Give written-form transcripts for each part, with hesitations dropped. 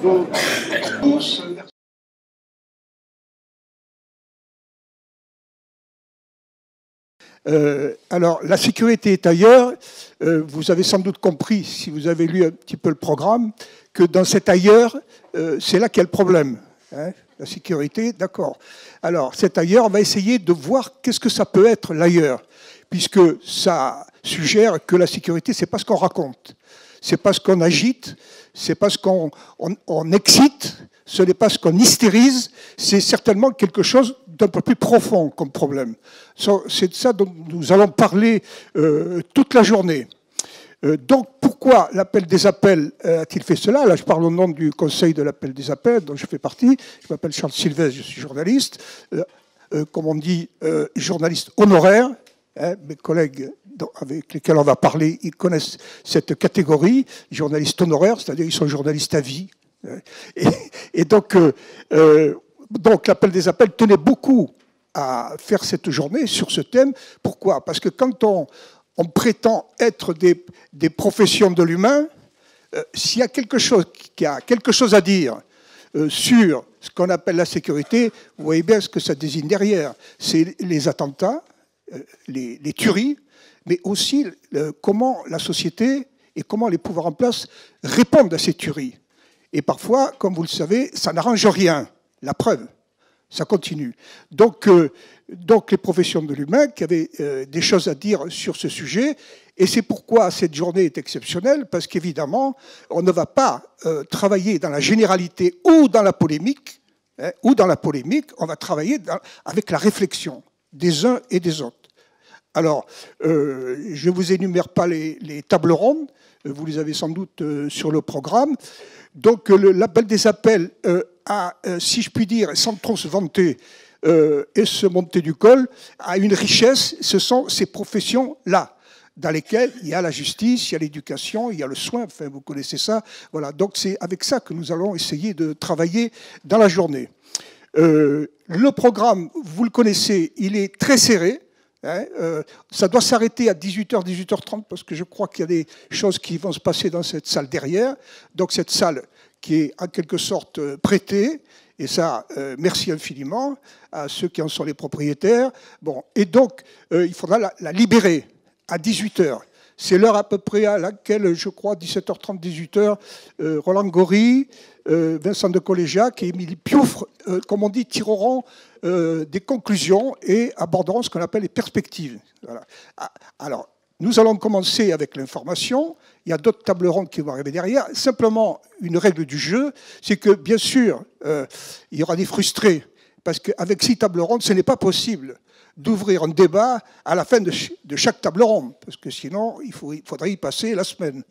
Donc, alors, la sécurité est ailleurs. Vous avez sans doute compris, si vous avez lu un petit peu le programme, que dans cet ailleurs, c'est là qu'il y a le problème. Hein, la sécurité, d'accord. Alors, cet ailleurs, on va essayer de voir qu'est-ce que ça peut être l'ailleurs, puisque ça suggère que la sécurité, c'est pas ce qu'on raconte, c'est pas ce qu'on agite, c'est pas ce qu'on excite, ce n'est pas ce qu'on hystérise, c'est certainement quelque chose d'un peu plus profond comme problème. C'est de ça dont nous allons parler toute la journée. Donc, pourquoi l'appel des appels a-t-il fait cela? Là, je parle au nom du Conseil de l'appel des appels, dont je fais partie. Je m'appelle Charles Sylvestre, je suis journaliste. Comme on dit, journaliste honoraire. Hein, mes collègues avec lesquels on va parler, ils connaissent cette catégorie, journaliste honoraire, c'est-à-dire ils sont journalistes à vie. Et donc l'appel des appels tenait beaucoup à faire cette journée sur ce thème. Pourquoi? Parce que quand on prétend être des professions de l'humain, s'il y a quelque chose qui a quelque chose à dire sur ce qu'on appelle la sécurité, vous voyez bien ce que ça désigne derrière. C'est les attentats, les tueries, mais aussi comment la société et comment les pouvoirs en place répondent à ces tueries. Et parfois, comme vous le savez, ça n'arrange rien. La preuve, ça continue. Donc les professions de l'humain qui avaient des choses à dire sur ce sujet, et c'est pourquoi cette journée est exceptionnelle, parce qu'évidemment, on ne va pas travailler dans la généralité ou dans la polémique, on va travailler avec la réflexion des uns et des autres. Alors, je ne vous énumère pas les tables rondes, vous les avez sans doute sur le programme. Donc, l'appel des appels a, si je puis dire, sans trop se vanter et se monter du col, a une richesse, ce sont ces professions-là, dans lesquelles il y a la justice, il y a l'éducation, il y a le soin, enfin, vous connaissez ça. Voilà, donc c'est avec ça que nous allons essayer de travailler dans la journée. Le programme, vous le connaissez, il est très serré. Hein, ça doit s'arrêter à 18h, 18h30, parce que je crois qu'il y a des choses qui vont se passer dans cette salle derrière. Donc cette salle qui est en quelque sorte prêtée, et ça, merci infiniment à ceux qui en sont les propriétaires. Bon, et donc, il faudra la libérer à 18h. C'est l'heure à peu près à laquelle, je crois, 17h30, 18h, Roland Gori, Vincent de Coléjac et Émilie Pioufre, comme on dit, tireront des conclusions et aborderont ce qu'on appelle les perspectives. Voilà. Alors, nous allons commencer avec l'information. Il y a d'autres tables rondes qui vont arriver derrière. Simplement, une règle du jeu, c'est que, bien sûr, il y aura des frustrés, parce qu'avec 6 tables rondes, ce n'est pas possible d'ouvrir un débat à la fin de chaque table ronde, parce que sinon, il faudrait y passer la semaine.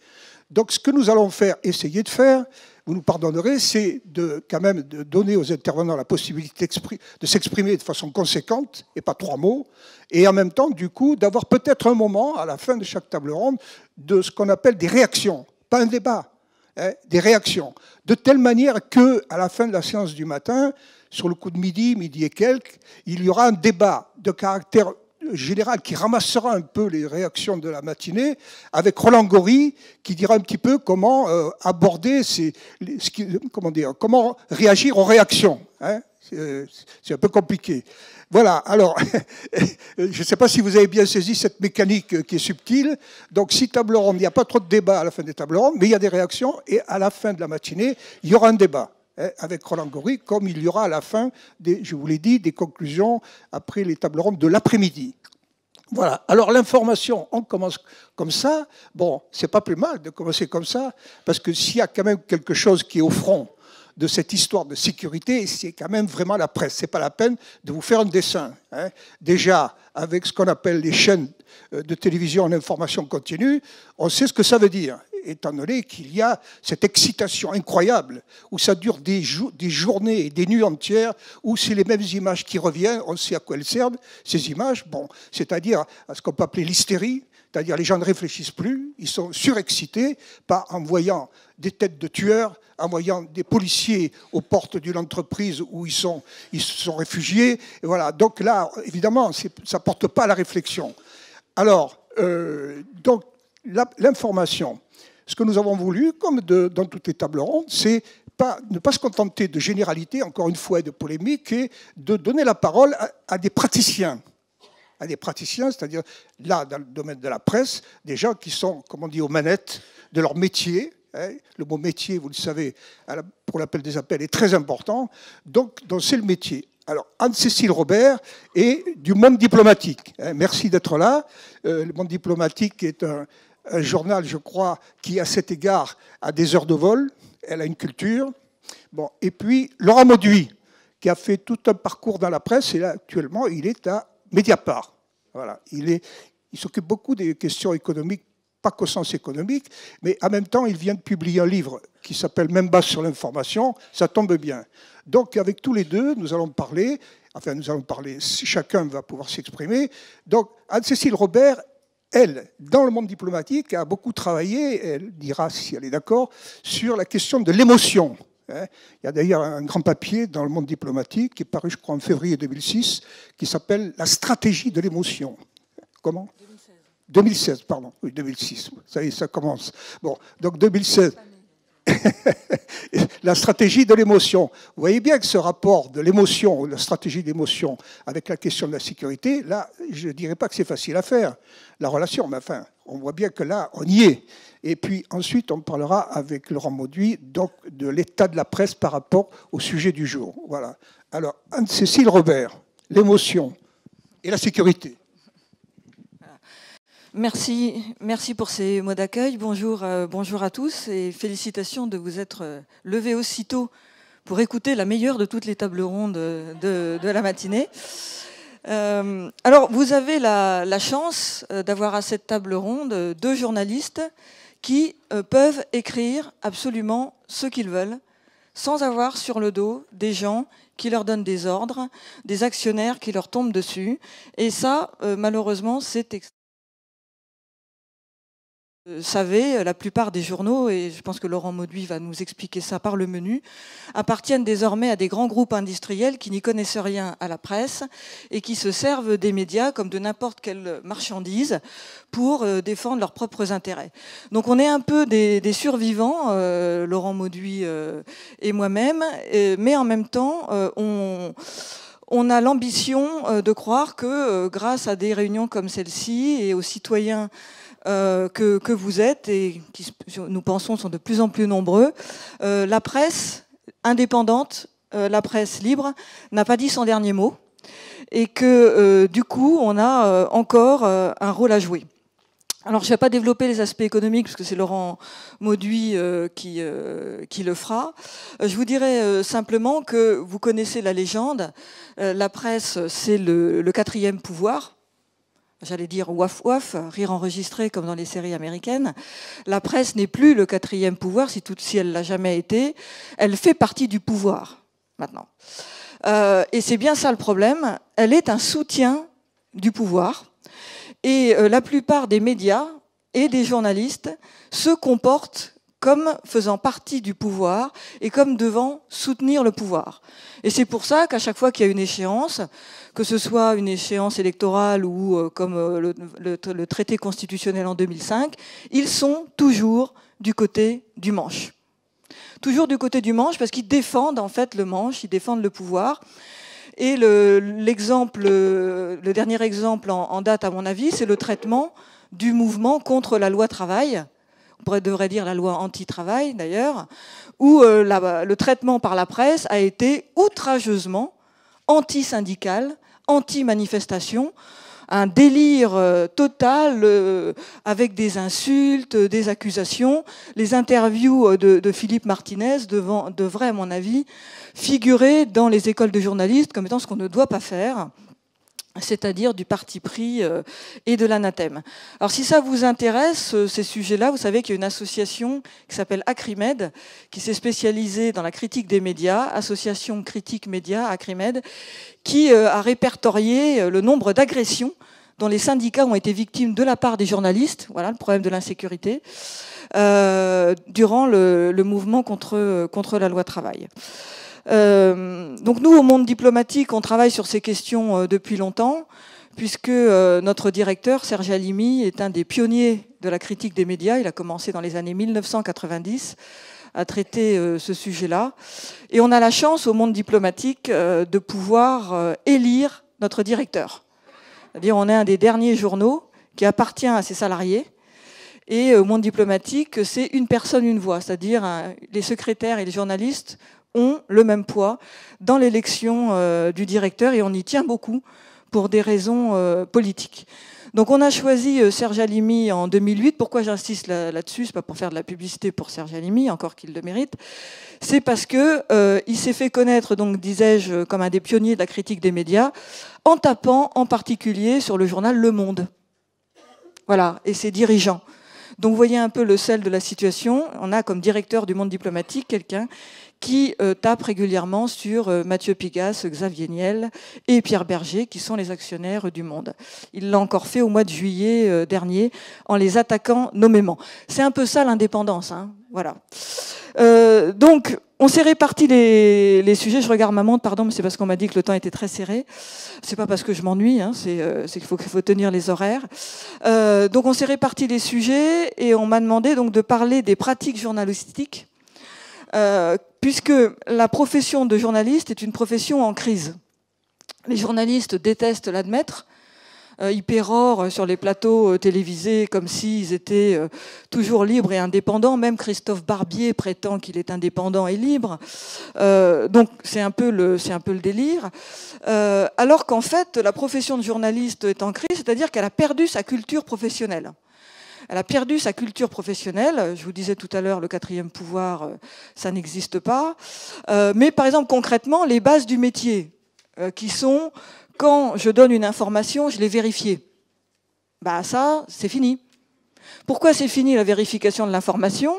Donc, ce que nous allons essayer de faire, vous nous pardonnerez, c'est quand même de donner aux intervenants la possibilité de s'exprimer de façon conséquente, et pas 3 mots, et en même temps, du coup, d'avoir peut-être un moment, à la fin de chaque table ronde, de ce qu'on appelle des réactions, pas un débat, hein, des réactions, de telle manière qu'à la fin de la séance du matin, sur le coup de midi et quelques, il y aura un débat de caractère général qui ramassera un peu les réactions de la matinée avec Roland Gori qui dira un petit peu comment aborder comment réagir aux réactions. Hein, c'est un peu compliqué. Voilà, alors, je ne sais pas si vous avez bien saisi cette mécanique qui est subtile. Donc, 6 tables rondes, il n'y a pas trop de débat à la fin des tables rondes, mais il y a des réactions et à la fin de la matinée, il y aura un débat avec Roland Gori, comme il y aura à la fin, je vous l'ai dit, des conclusions après les tables rondes de l'après-midi. Voilà. Alors l'information, on commence comme ça. Bon, c'est pas plus mal de commencer comme ça, parce que s'il y a quand même quelque chose qui est au front de cette histoire de sécurité, c'est quand même vraiment la presse. C'est pas la peine de vous faire un dessin. Hein. Déjà, avec ce qu'on appelle les chaînes de télévision en information continue, on sait ce que ça veut dire, étant donné qu'il y a cette excitation incroyable, où ça dure des journées et des nuits entières, où c'est les mêmes images qui reviennent, on sait à quoi elles servent, ces images, bon, c'est-à-dire à ce qu'on peut appeler l'hystérie, c'est-à-dire les gens ne réfléchissent plus, ils sont surexcités en voyant des têtes de tueurs, en voyant des policiers aux portes d'une entreprise où ils se sont réfugiés. Et voilà. Donc là, évidemment, ça ne porte pas à la réflexion. Alors, donc, l'information. Ce que nous avons voulu, comme dans toutes les tables rondes, c'est ne pas se contenter de généralités, encore une fois, et de polémiques, et de donner la parole à des praticiens. À des praticiens, c'est-à-dire, là, dans le domaine de la presse, des gens qui sont, comme on dit, aux manettes de leur métier. Hein. Le mot métier, vous le savez, pour l'appel des appels, est très important. Donc c'est le métier. Alors, Anne-Cécile Robert est du Monde diplomatique. Hein. Merci d'être là. Le Monde diplomatique est un journal, je crois, qui, à cet égard, a des heures de vol. Elle a une culture. Bon. Et puis, Laurent Mauduit, qui a fait tout un parcours dans la presse, et là, actuellement, il est à Mediapart. Voilà. Il s'occupe beaucoup des questions économiques, pas qu'au sens économique, mais en même temps, il vient de publier un livre qui s'appelle « Même base sur l'information ». Ça tombe bien. Donc, avec tous les deux, nous allons parler, chacun va pouvoir s'exprimer. Donc, Anne-Cécile Robert, elle, dans le monde diplomatique, a beaucoup travaillé, elle dira si elle est d'accord, sur la question de l'émotion. Il y a d'ailleurs un grand papier dans le Monde diplomatique qui est paru, je crois, en février 2006, qui s'appelle « La stratégie de l'émotion ». Comment ? 2016, pardon. Oui, 2006. Ça y est, ça commence. Bon, donc 2016. La stratégie de l'émotion. Vous voyez bien que ce rapport de l'émotion, la stratégie d'émotion, avec la question de la sécurité, là, je ne dirais pas que c'est facile à faire, la relation, mais enfin, on voit bien que là, on y est. Et puis ensuite, on parlera avec Laurent Mauduit donc, de l'état de la presse par rapport au sujet du jour. Voilà. Alors, Anne-Cécile Robert, l'émotion et la sécurité. Merci pour ces mots d'accueil. Bonjour à tous et félicitations de vous être levés aussitôt pour écouter la meilleure de toutes les tables rondes de la matinée. Alors, vous avez la chance d'avoir à cette table ronde deux journalistes qui peuvent écrire absolument ce qu'ils veulent sans avoir sur le dos des gens qui leur donnent des ordres, des actionnaires qui leur tombent dessus. Et ça, malheureusement, c'est extrêmement... Vous savez, la plupart des journaux, et je pense que Laurent Mauduit va nous expliquer ça par le menu, appartiennent désormais à des grands groupes industriels qui n'y connaissent rien à la presse et qui se servent des médias comme de n'importe quelle marchandise pour défendre leurs propres intérêts. Donc on est un peu des survivants, Laurent Mauduit et moi-même, mais en même temps, on a l'ambition de croire que grâce à des réunions comme celle-ci et aux citoyens que vous êtes et qui, nous pensons, sont de plus en plus nombreux, la presse indépendante, la presse libre, n'a pas dit son dernier mot et que du coup, on a encore un rôle à jouer. Alors, je ne vais pas développer les aspects économiques, parce que c'est Laurent Mauduit qui le fera. Je vous dirais simplement que vous connaissez la légende. La presse, c'est le quatrième pouvoir. J'allais dire waf waf, rire enregistré comme dans les séries américaines. La presse n'est plus le quatrième pouvoir, si elle l'a jamais été. Elle fait partie du pouvoir maintenant. Et c'est bien ça le problème. Elle est un soutien du pouvoir. Et la plupart des médias et des journalistes se comportent comme faisant partie du pouvoir et comme devant soutenir le pouvoir. Et c'est pour ça qu'à chaque fois qu'il y a une échéance, que ce soit une échéance électorale ou comme le traité constitutionnel en 2005, ils sont toujours du côté du manche. Toujours du côté du manche parce qu'ils défendent en fait le manche, ils défendent le pouvoir. Et le dernier exemple en date, à mon avis, c'est le traitement du mouvement contre la loi travail. On devrait dire la loi anti-travail, d'ailleurs, où le traitement par la presse a été outrageusement anti-syndical, anti-manifestation, un délire total avec des insultes, des accusations. Les interviews de Philippe Martinez devraient, à mon avis, figurer dans les écoles de journalistes comme étant ce qu'on ne doit pas faire, c'est-à-dire du parti pris et de l'anathème. Alors si ça vous intéresse, ces sujets-là, vous savez qu'il y a une association qui s'appelle Acrimed, qui s'est spécialisée dans la critique des médias, Association Critique Média, Acrimed, qui a répertorié le nombre d'agressions dont les syndicats ont été victimes de la part des journalistes, voilà le problème de l'insécurité, durant le mouvement contre la loi travail. Donc nous, au monde diplomatique, on travaille sur ces questions depuis longtemps, puisque notre directeur, Serge Halimi, est un des pionniers de la critique des médias. Il a commencé dans les années 1990 à traiter ce sujet-là. Et on a la chance, au monde diplomatique, de pouvoir élire notre directeur. C'est-à-dire on est un des derniers journaux qui appartient à ses salariés. Et au monde diplomatique, c'est une personne, une voix. C'est-à-dire les secrétaires et les journalistes ont le même poids dans l'élection du directeur, et on y tient beaucoup pour des raisons politiques. Donc on a choisi Serge Halimi en 2008. Pourquoi j'insiste là-dessus? C'est pas pour faire de la publicité pour Serge Halimi, encore qu'il le mérite. C'est parce que il s'est fait connaître, donc disais-je, comme un des pionniers de la critique des médias, en tapant en particulier sur le journal Le Monde. Voilà, et ses dirigeants. Donc vous voyez un peu le sel de la situation. On a comme directeur du monde diplomatique quelqu'un qui tape régulièrement sur Mathieu Pigasse, Xavier Niel et Pierre Berger, qui sont les actionnaires du Monde. Il l'a encore fait au mois de juillet dernier, en les attaquant nommément. C'est un peu ça l'indépendance, hein, voilà. Donc, on s'est réparti les sujets. Je regarde ma montre, pardon, mais c'est parce qu'on m'a dit que le temps était très serré. C'est pas parce que je m'ennuie, hein, c'est qu'il faut tenir les horaires. Donc, on s'est réparti les sujets et on m'a demandé donc de parler des pratiques journalistiques, puisque la profession de journaliste est une profession en crise. Les journalistes détestent l'admettre. Ils pérorent sur les plateaux télévisés comme s'ils étaient toujours libres et indépendants. Même Christophe Barbier prétend qu'il est indépendant et libre. Donc c'est un peu le délire. Alors qu'en fait, la profession de journaliste est en crise, c'est-à-dire qu'elle a perdu sa culture professionnelle. Elle a perdu sa culture professionnelle. Je vous disais tout à l'heure, le quatrième pouvoir, ça n'existe pas. Mais par exemple, concrètement, les bases du métier, qui sont... Quand je donne une information, je l'ai vérifiée. Bah ça, c'est fini. Pourquoi c'est fini la vérification de l'information?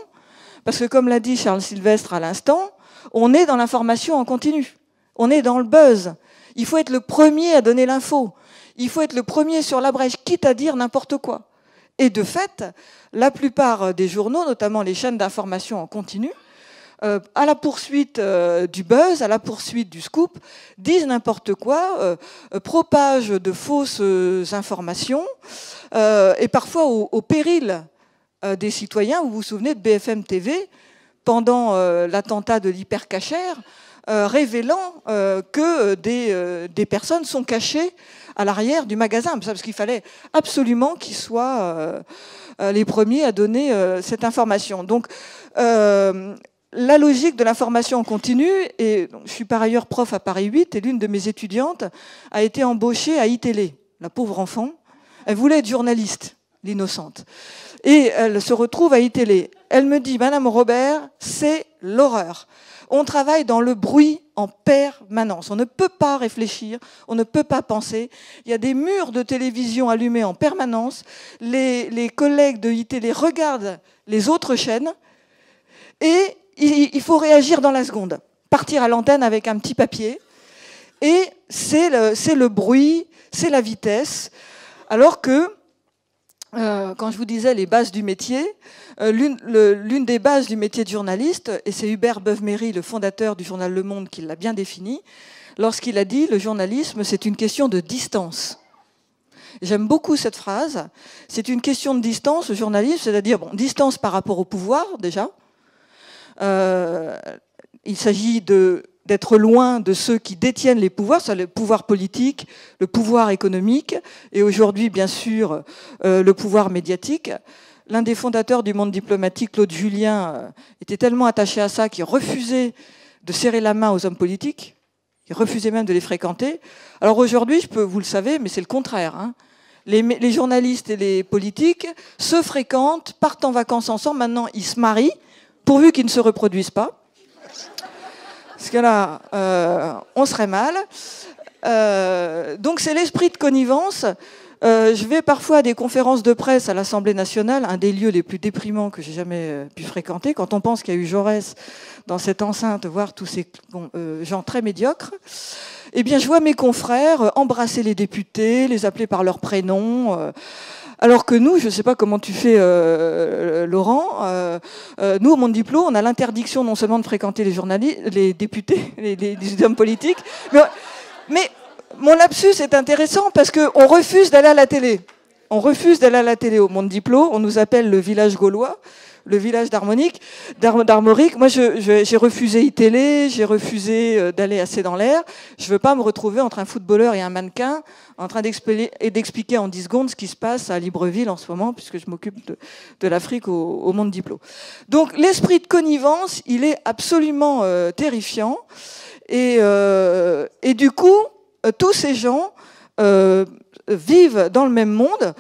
Parce que comme l'a dit Charles Sylvestre à l'instant, on est dans l'information en continu. On est dans le buzz. Il faut être le premier à donner l'info. Il faut être le premier sur la brèche, quitte à dire n'importe quoi. Et de fait, la plupart des journaux, notamment les chaînes d'information en continu, à la poursuite du buzz, à la poursuite du scoop, disent n'importe quoi, propagent de fausses informations, et parfois au péril des citoyens. Vous vous souvenez de BFM TV, pendant l'attentat de l'hypercachère, révélant que des personnes sont cachées à l'arrière du magasin, parce qu'il fallait absolument qu'ils soient les premiers à donner cette information. Donc, la logique de l'information en continu, et je suis par ailleurs prof à Paris 8, et l'une de mes étudiantes a été embauchée à iTélé, la pauvre enfant. Elle voulait être journaliste, l'innocente. Et elle se retrouve à iTélé. Elle me dit, Madame Robert, c'est l'horreur. On travaille dans le bruit en permanence. On ne peut pas réfléchir, on ne peut pas penser. Il y a des murs de télévision allumés en permanence. Les collègues de iTélé regardent les autres chaînes et il faut réagir dans la seconde, partir à l'antenne avec un petit papier, et c'est le bruit, c'est la vitesse. Alors que, quand je vous disais les bases du métier, l'une des bases du métier de journaliste, et c'est Hubert Beuve-Méry, le fondateur du journal Le Monde, qui l'a bien défini, lorsqu'il a dit « le journalisme, c'est une question de distance ». J'aime beaucoup cette phrase. C'est une question de distance, le journalisme, c'est-à-dire distance par rapport au pouvoir, déjà. Il s'agit d'être loin de ceux qui détiennent les pouvoirs, c'est le pouvoir politique, le pouvoir économique, et aujourd'hui, bien sûr, le pouvoir médiatique. L'un des fondateurs du monde diplomatique, Claude Julien, était tellement attaché à ça qu'il refusait de serrer la main aux hommes politiques, il refusait même de les fréquenter. Alors aujourd'hui, vous le savez, mais c'est le contraire, hein. Les journalistes et les politiques se fréquentent, partent en vacances ensemble, maintenant ils se marient, pourvu qu'ils ne se reproduisent pas. Parce que là, on serait mal. Donc c'est l'esprit de connivence. Je vais parfois à des conférences de presse à l'Assemblée nationale, un des lieux les plus déprimants que j'ai jamais pu fréquenter, quand on pense qu'il y a eu Jaurès dans cette enceinte, voir tous ces gens très médiocres. Eh bien, je vois mes confrères embrasser les députés, les appeler par leur prénom. Alors que nous, je ne sais pas comment tu fais, Laurent, nous, au Monde Diplo, on a l'interdiction non seulement de fréquenter les journalistes, les députés, les hommes politiques, mais mon lapsus est intéressant parce qu'on refuse d'aller à la télé. On refuse d'aller à la télé au Monde Diplo. On nous appelle le village gaulois, le village d'Armorique. Moi, j'ai refusé iTélé, j'ai refusé d'aller assez dans l'air. Je ne veux pas me retrouver entre un footballeur et un mannequin en train d'expliquer en 10 secondes ce qui se passe à Libreville en ce moment, puisque je m'occupe de l'Afrique au Monde Diplo. Donc, l'esprit de connivence, il est absolument terrifiant. Et du coup, tous ces gens vivent dans le même monde.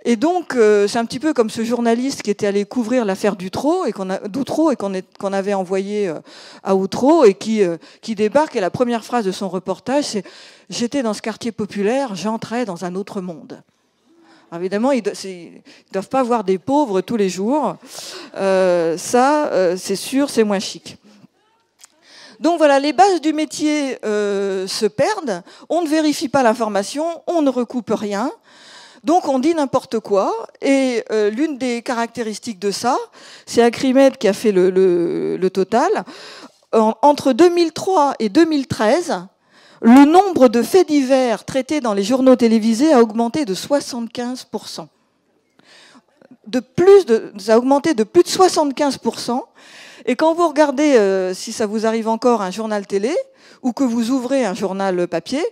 Et donc, c'est un petit peu comme ce journaliste qui était allé couvrir l'affaire d'Outreau et qu'on avait envoyé à Outreau et qui débarque. Et la première phrase de son reportage, c'est « J'étais dans ce quartier populaire, j'entrais dans un autre monde ». Évidemment, ils ne doivent pas voir des pauvres tous les jours. C'est sûr, c'est moins chic. Donc voilà, les bases du métier se perdent, on ne vérifie pas l'information, on ne recoupe rien, donc on dit n'importe quoi. Et l'une des caractéristiques de ça, c'est Acrimed qui a fait le total. Entre 2003 et 2013, le nombre de faits divers traités dans les journaux télévisés a augmenté de 75%. Ça a augmenté de plus de 75%. Et quand vous regardez, si ça vous arrive encore, un journal télé, ou que vous ouvrez un journal papier,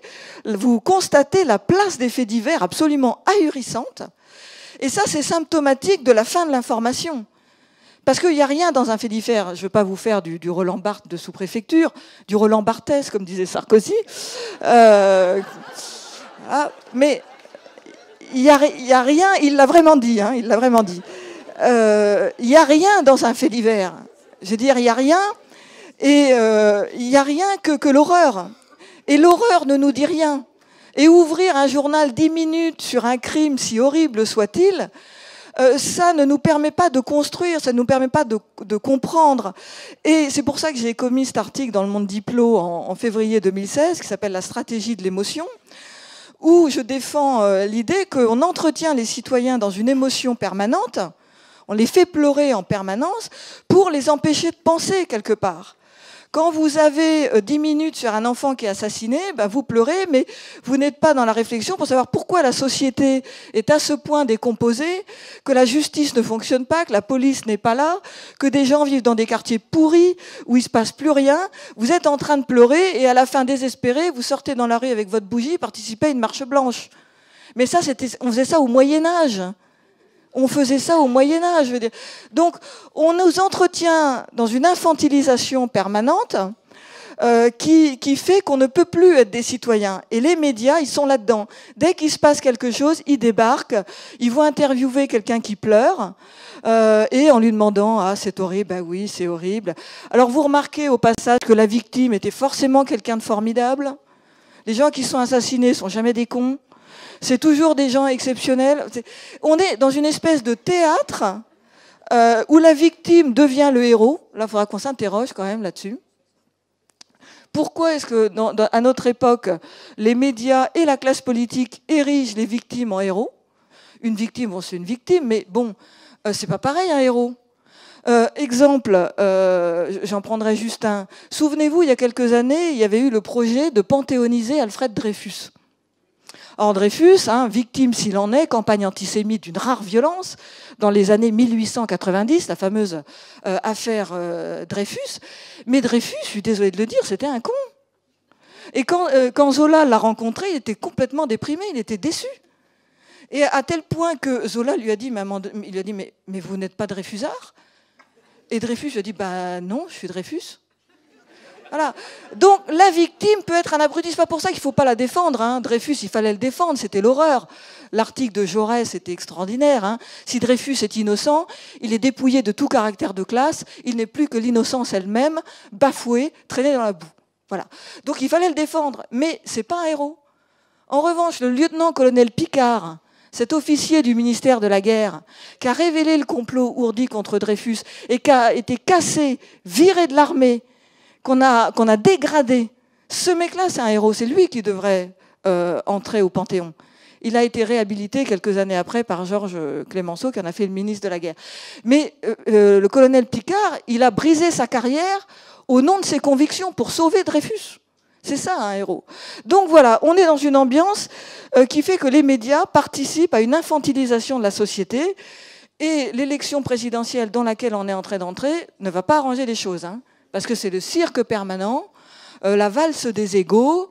vous constatez la place des faits divers absolument ahurissante. Et ça, c'est symptomatique de la fin de l'information. Parce qu'il n'y a rien dans un fait divers. Je ne veux pas vous faire du Roland Barthes de sous-préfecture, du Roland Barthès, comme disait Sarkozy. Mais il n'y a rien, il l'a vraiment dit. Hein, il l'a vraiment dit. Il n'y a rien dans un fait divers. Je veux dire, il n'y a rien, et il n'y a rien que l'horreur. Et l'horreur ne nous dit rien. Et ouvrir un journal 10 minutes sur un crime, si horrible soit-il, ça ne nous permet pas de construire, ça ne nous permet pas de comprendre. Et c'est pour ça que j'ai commis cet article dans le Monde Diplo en février 2016, qui s'appelle « La stratégie de l'émotion », où je défends l'idée qu'on entretient les citoyens dans une émotion permanente. On les fait pleurer en permanence pour les empêcher de penser quelque part. Quand vous avez 10 minutes sur un enfant qui est assassiné, vous pleurez, mais vous n'êtes pas dans la réflexion pour savoir pourquoi la société est à ce point décomposée, que la justice ne fonctionne pas, que la police n'est pas là, que des gens vivent dans des quartiers pourris où il ne se passe plus rien. Vous êtes en train de pleurer et à la fin désespéré, vous sortez dans la rue avec votre bougie, participez à une marche blanche. Mais ça, on faisait ça au Moyen-Âge. On faisait ça au Moyen-Âge, je veux dire. Donc, on nous entretient dans une infantilisation permanente qui fait qu'on ne peut plus être des citoyens. Et les médias, ils sont là-dedans. Dès qu'il se passe quelque chose, ils débarquent, ils vont interviewer quelqu'un qui pleure, et en lui demandant « Ah, c'est horrible, bah oui, c'est horrible ». Alors, vous remarquez au passage que la victime était forcément quelqu'un de formidable. Les gens qui sont assassinés ne sont jamais des cons. C'est toujours des gens exceptionnels. On est dans une espèce de théâtre où la victime devient le héros. Là, il faudra qu'on s'interroge quand même là-dessus. Pourquoi est-ce que, à notre époque, les médias et la classe politique érigent les victimes en héros? Une victime, bon, c'est une victime, mais bon, c'est pas pareil un héros. Exemple, j'en prendrai juste un. Souvenez-vous, il y a quelques années, il y avait eu le projet de panthéoniser Alfred Dreyfus. Or, Dreyfus, victime s'il en est, campagne antisémite d'une rare violence, dans les années 1890, la fameuse affaire Dreyfus. Mais Dreyfus, je suis désolée de le dire, c'était un con. Et quand Zola l'a rencontré, il était complètement déprimé, il était déçu. Et à tel point que Zola lui a dit, mais vous n'êtes pas Dreyfusard? Et Dreyfus lui a dit, non, je suis Dreyfus. Voilà. Donc la victime peut être un abruti, c'est pas pour ça qu'il ne faut pas la défendre. Dreyfus, il fallait le défendre, c'était l'horreur. L'article de Jaurès était extraordinaire. Si Dreyfus est innocent, il est dépouillé de tout caractère de classe, il n'est plus que l'innocence elle-même, bafouée, traînée dans la boue. Voilà. Donc il fallait le défendre, mais c'est pas un héros. En revanche, le lieutenant-colonel Picard, cet officier du ministère de la Guerre, qui a révélé le complot ourdi contre Dreyfus et qui a été cassé, viré de l'armée, qu'on a dégradé. Ce mec-là, c'est un héros. C'est lui qui devrait entrer au Panthéon. Il a été réhabilité quelques années après par Georges Clemenceau, qui en a fait le ministre de la Guerre. Mais le colonel Picard, il a brisé sa carrière au nom de ses convictions pour sauver Dreyfus. C'est ça, un héros. Donc voilà, on est dans une ambiance qui fait que les médias participent à une infantilisation de la société, et l'élection présidentielle dans laquelle on est en train d'entrer ne va pas arranger les choses, hein, parce que c'est le cirque permanent, la valse des égaux,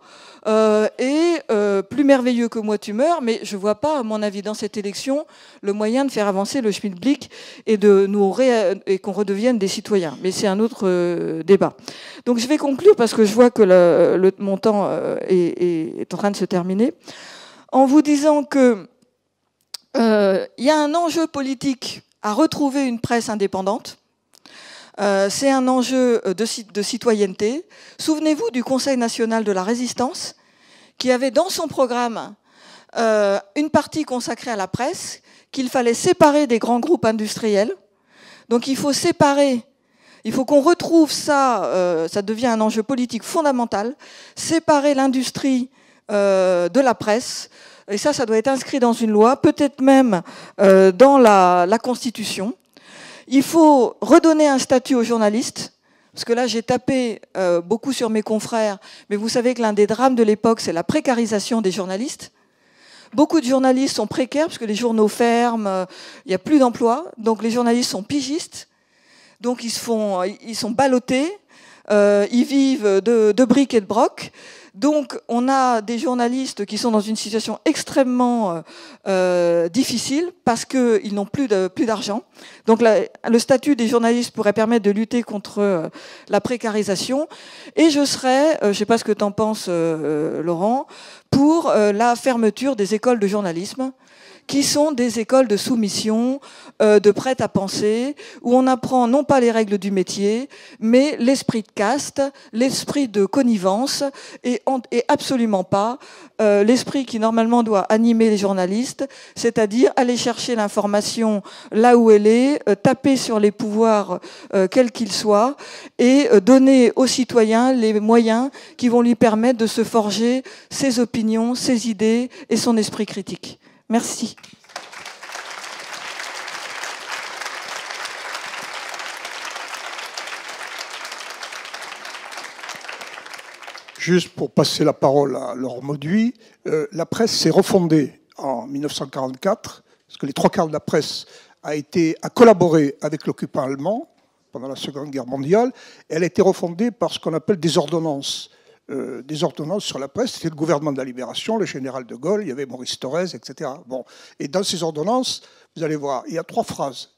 et plus merveilleux que moi tu meurs, mais je ne vois pas, à mon avis, dans cette élection, le moyen de faire avancer le schmilblick et qu'on redevienne des citoyens. Mais c'est un autre débat. Donc je vais conclure parce que je vois que mon temps est en train de se terminer, en vous disant que y a un enjeu politique à retrouver une presse indépendante. C'est un enjeu de citoyenneté. Souvenez-vous du Conseil national de la résistance, qui avait dans son programme une partie consacrée à la presse, qu'il fallait séparer des grands groupes industriels. Donc il faut séparer, il faut qu'on retrouve ça, ça devient un enjeu politique fondamental, séparer l'industrie de la presse. Et ça doit être inscrit dans une loi, peut-être même dans la Constitution. Il faut redonner un statut aux journalistes, parce que là j'ai tapé beaucoup sur mes confrères, mais vous savez que l'un des drames de l'époque, c'est la précarisation des journalistes. Beaucoup de journalistes sont précaires, parce que les journaux ferment, il n'y a plus d'emploi, donc les journalistes sont pigistes, donc ils sont ballottés, ils vivent de briques et de broc. Donc, on a des journalistes qui sont dans une situation extrêmement difficile parce qu'ils n'ont plus d'argent. Donc, le statut des journalistes pourrait permettre de lutter contre la précarisation. Et je serais, je ne sais pas ce que tu en penses, Laurent, pour la fermeture des écoles de journalisme, qui sont des écoles de soumission, de prêt-à-penser, où on apprend non pas les règles du métier, mais l'esprit de caste, l'esprit de connivence, et absolument pas l'esprit qui normalement doit animer les journalistes, c'est-à-dire aller chercher l'information là où elle est, taper sur les pouvoirs quels qu'ils soient, et donner aux citoyens les moyens qui vont lui permettre de se forger ses opinions, ses idées et son esprit critique. Merci. Juste pour passer la parole à Laurent Mauduit, la presse s'est refondée en 1944, parce que les trois quarts de la presse a collaboré avec l'occupant allemand pendant la Seconde Guerre mondiale. Elle a été refondée par ce qu'on appelle des ordonnances. Des ordonnances sur la presse, c'était le gouvernement de la Libération, le général de Gaulle, il y avait Maurice Thorez, etc. Bon. Et dans ces ordonnances, vous allez voir, il y a 3 phrases.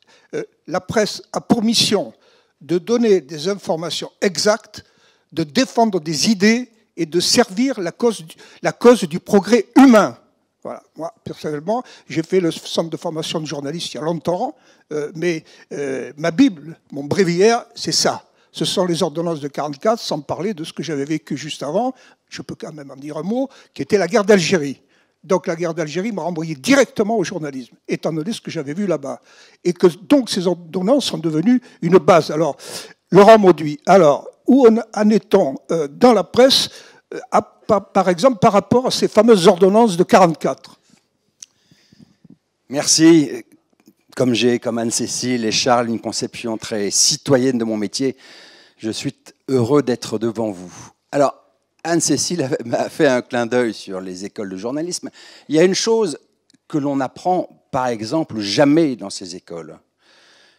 La presse a pour mission de donner des informations exactes, de défendre des idées et de servir la cause du progrès humain. Voilà. Moi, personnellement, j'ai fait le centre de formation de journaliste il y a longtemps, mais ma Bible, mon bréviaire, c'est ça. Ce sont les ordonnances de 1944, sans parler de ce que j'avais vécu juste avant, je peux quand même en dire un mot, qui était la guerre d'Algérie. Donc la guerre d'Algérie m'a renvoyé directement au journalisme, étant donné ce que j'avais vu là-bas. Et que donc ces ordonnances sont devenues une base. Alors, Laurent Mauduit, alors, où en est-on dans la presse, par exemple, par rapport à ces fameuses ordonnances de 1944 ? Merci. Comme j'ai, comme Anne-Cécile et Charles, une conception très citoyenne de mon métier, je suis heureux d'être devant vous. Alors, Anne-Cécile m'a fait un clin d'œil sur les écoles de journalisme. Il y a une chose que l'on n'apprend, par exemple, jamais dans ces écoles.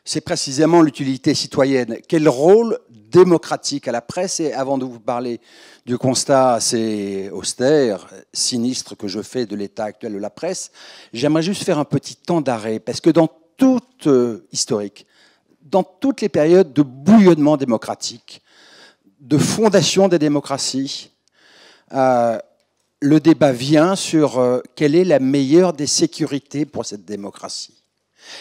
C'est précisément l'utilité citoyenne. Quel rôle démocratique à la presse? Et avant de vous parler du constat assez austère, sinistre que je fais de l'état actuel de la presse, j'aimerais juste faire un petit temps d'arrêt, parce que dans toute historique, dans toutes les périodes de bouillonnement démocratique, de fondation des démocraties, le débat vient sur quelle est la meilleure des sécurités pour cette démocratie.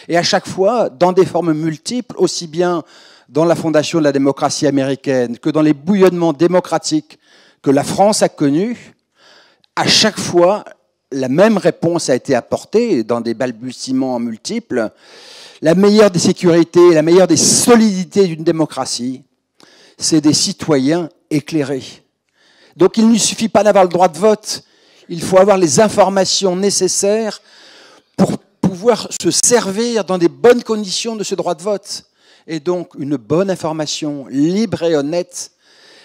Et à chaque fois, dans des formes multiples, aussi bien dans la fondation de la démocratie américaine que dans les bouillonnements démocratiques que la France a connus, à chaque fois, la même réponse a été apportée dans des balbutiements multiples. La meilleure des sécurités, la meilleure des solidités d'une démocratie, c'est des citoyens éclairés. Donc il ne suffit pas d'avoir le droit de vote, il faut avoir les informations nécessaires pour pouvoir se servir dans des bonnes conditions de ce droit de vote. Et donc une bonne information libre et honnête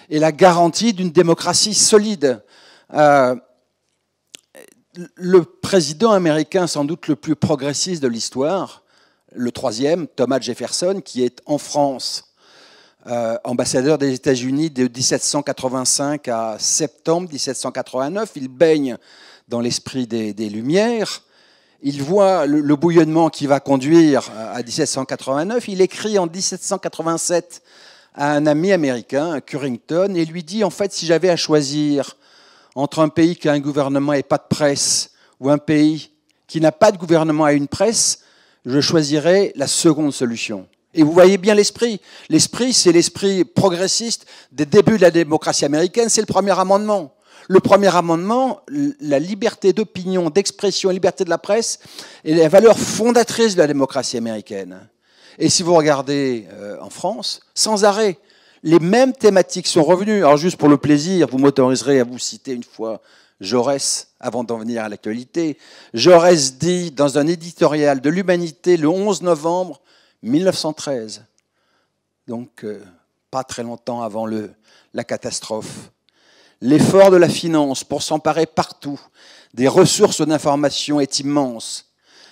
et la garantie d'une démocratie solide. Le président américain, sans doute le plus progressiste de l'histoire, le troisième, Thomas Jefferson, qui est en France ambassadeur des États-Unis de 1785 à septembre 1789. Il baigne dans l'esprit des Lumières. Il voit le bouillonnement qui va conduire à 1789. Il écrit en 1787 à un ami américain, Currington, et lui dit, en fait, si j'avais à choisir entre un pays qui a un gouvernement et pas de presse, ou un pays qui n'a pas de gouvernement et une presse, je choisirais la seconde solution. Et vous voyez bien l'esprit. L'esprit, c'est l'esprit progressiste des débuts de la démocratie américaine, c'est le premier amendement. Le premier amendement, la liberté d'opinion, d'expression, la liberté de la presse, est la valeur fondatrice de la démocratie américaine. Et si vous regardez en France, sans arrêt, les mêmes thématiques sont revenues. Alors juste pour le plaisir, vous m'autoriserez à vous citer une fois Jaurès, avant d'en venir à l'actualité. Jaurès dit dans un éditorial de l'Humanité le 11 novembre 1913, donc pas très longtemps avant la catastrophe. L'effort de la finance pour s'emparer partout des ressources d'information est immense.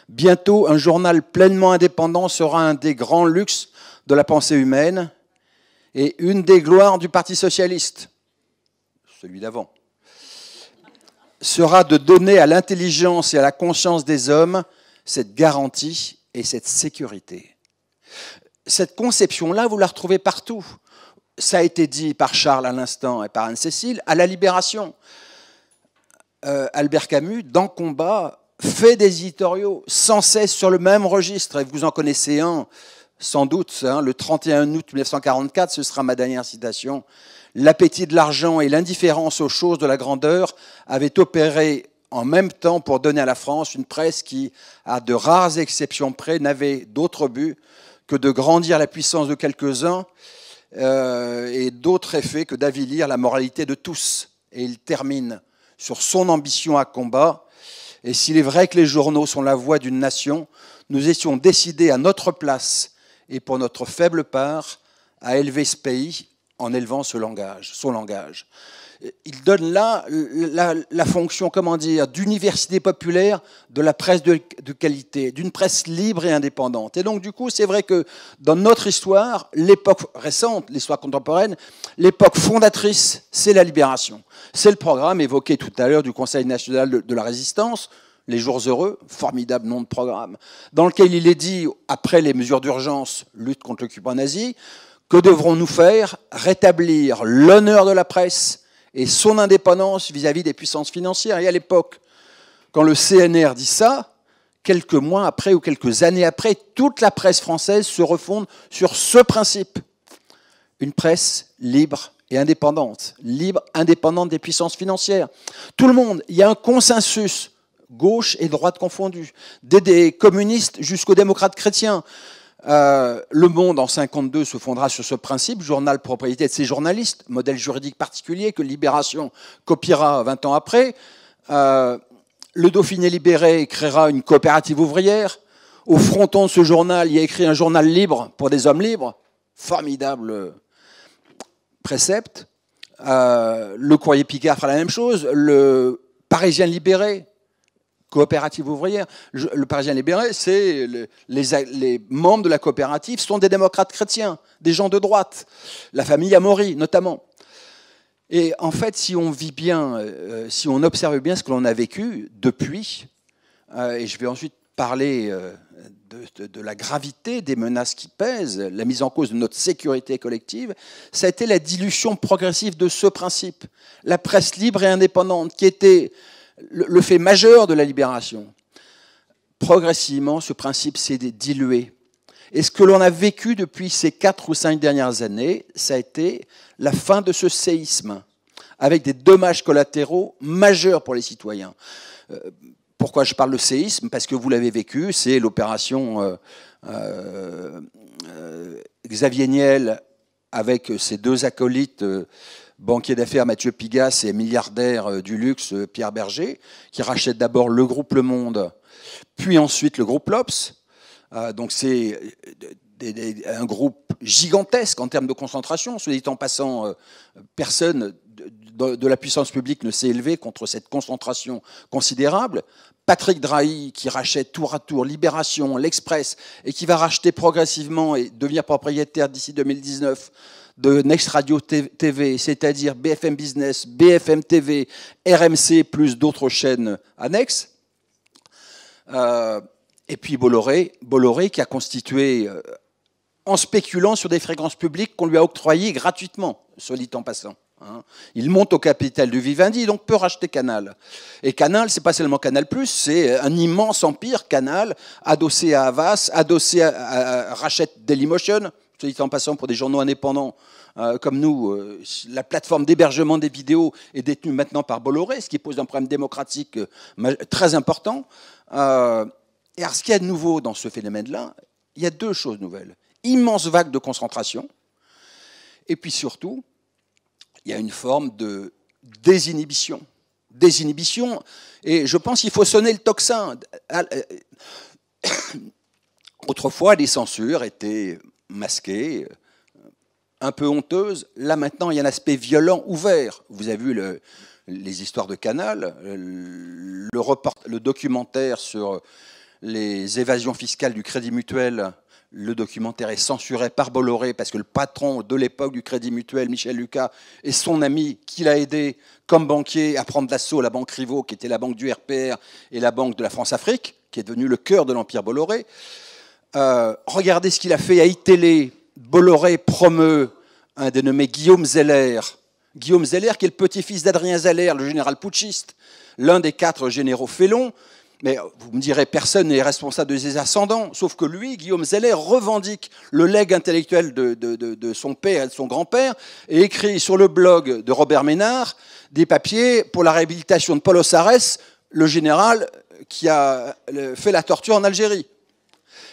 Bientôt, un journal pleinement indépendant sera un des grands luxes de la pensée humaine et une des gloires du Parti socialiste, celui d'avant, sera de donner à l'intelligence et à la conscience des hommes cette garantie et cette sécurité. Cette conception-là, vous la retrouvez partout. Ça a été dit par Charles à l'instant et par Anne-Cécile, à la Libération. Albert Camus, dans Combat, fait des éditoriaux sans cesse sur le même registre. Et vous en connaissez un, sans doute, hein, le 31 août 1944, ce sera ma dernière citation. L'appétit de l'argent et l'indifférence aux choses de la grandeur avaient opéré en même temps pour donner à la France une presse qui, à de rares exceptions près, n'avait d'autre but que de grandir la puissance de quelques-uns et d'autre effet que d'avilir la moralité de tous. Et il termine sur son ambition à combat. Et s'il est vrai que les journaux sont la voix d'une nation, nous étions décidés à notre place et pour notre faible part à élever ce pays en élevant son langage. Il donne là la fonction, comment dire, d'université populaire de la presse de qualité, d'une presse libre et indépendante. Et donc, du coup, c'est vrai que dans notre histoire, l'époque récente, l'histoire contemporaine, l'époque fondatrice, c'est la Libération. C'est le programme évoqué tout à l'heure du Conseil national de la résistance, les jours heureux, formidable nom de programme, dans lequel il est dit, après les mesures d'urgence, lutte contre l'occupant nazi, que devrons-nous faire? Rétablir l'honneur de la presse et son indépendance vis-à-vis des puissances financières. Et à l'époque, quand le CNR dit ça, quelques mois après ou quelques années après, toute la presse française se refonde sur ce principe. Une presse libre et indépendante. Libre, indépendante des puissances financières. Tout le monde, il y a un consensus, gauche et droite confondus, des communistes jusqu'aux démocrates chrétiens. Le Monde, en 1952, se fondera sur ce principe, journal propriété de ses journalistes, modèle juridique particulier que Libération copiera 20 ans après. Le Dauphiné libéré créera une coopérative ouvrière. Au fronton de ce journal, il y a écrit un journal libre pour des hommes libres. Formidable précepte. Le Courrier Picard fera la même chose. Le Parisien libéré, coopérative ouvrière. Le Parisien libéré, c'est les membres de la coopérative sont des démocrates chrétiens, des gens de droite, la famille Amaury notamment. Et en fait, si on vit bien, si on observe bien ce que l'on a vécu depuis, et je vais ensuite parler de la gravité des menaces qui pèsent, la mise en cause de notre sécurité collective, ça a été la dilution progressive de ce principe. La presse libre et indépendante, qui était le fait majeur de la Libération. Progressivement, ce principe s'est dilué. Et ce que l'on a vécu depuis ces 4 ou 5 dernières années, ça a été la fin de ce séisme, avec des dommages collatéraux majeurs pour les citoyens. Pourquoi je parle de séisme? Parce que vous l'avez vécu, c'est l'opération Xavier Niel avec ses 2 acolytes, banquier d'affaires Mathieu Pigasse et milliardaire du luxe Pierre Berger, qui rachète d'abord le groupe Le Monde, puis ensuite le groupe L'Obs. Donc c'est un groupe gigantesque en termes de concentration. Soit dit en passant, personne de la puissance publique ne s'est élevé contre cette concentration considérable. Patrick Drahi, qui rachète tour à tour Libération, l'Express, et qui va racheter progressivement et devenir propriétaire d'ici 2019 de Next Radio TV, c'est-à-dire BFM Business, BFM TV, RMC, plus d'autres chaînes annexes. Et puis Bolloré qui a constitué, en spéculant sur des fréquences publiques qu'on lui a octroyées gratuitement, soit dit en passant. Il monte au capital de Vivendi, donc peut racheter Canal. Et Canal, c'est pas seulement Canal+, c'est un immense empire, Canal, adossé à Havas, adossé à rachète Dailymotion, soit dit en passant pour des journaux indépendants comme nous. La plateforme d'hébergement des vidéos est détenue maintenant par Bolloré, ce qui pose un problème démocratique très important. Et alors, ce qu'il y a de nouveau dans ce phénomène-là, il y a deux choses nouvelles. Immense vague de concentration, et puis surtout, il y a une forme de désinhibition. Désinhibition, et je pense qu'il faut sonner le tocsin. Autrefois, les censures étaient masquées, un peu honteuses. Là, maintenant, il y a un aspect violent, ouvert. Vous avez vu les histoires de Canal, le documentaire sur les évasions fiscales du Crédit Mutuel. Le documentaire est censuré par Bolloré parce que le patron de l'époque du Crédit Mutuel, Michel Lucas, et son ami qui l'a aidé comme banquier à prendre d'assaut la banque Rivaux, qui était la banque du RPR et la banque de la France-Afrique, qui est devenue le cœur de l'empire Bolloré. Regardez ce qu'il a fait à iTélé. Bolloré promeut un dénommé Guillaume Zeller. Guillaume Zeller, qui est le petit-fils d'Adrien Zeller, le général putschiste, l'un des 4 généraux félons. Mais vous me direz, personne n'est responsable de ses ascendants, sauf que lui, Guillaume Zeller, revendique le legs intellectuel de son père et de son grand-père et écrit sur le blog de Robert Ménard des papiers pour la réhabilitation de Paul Ossarès, le général qui a fait la torture en Algérie.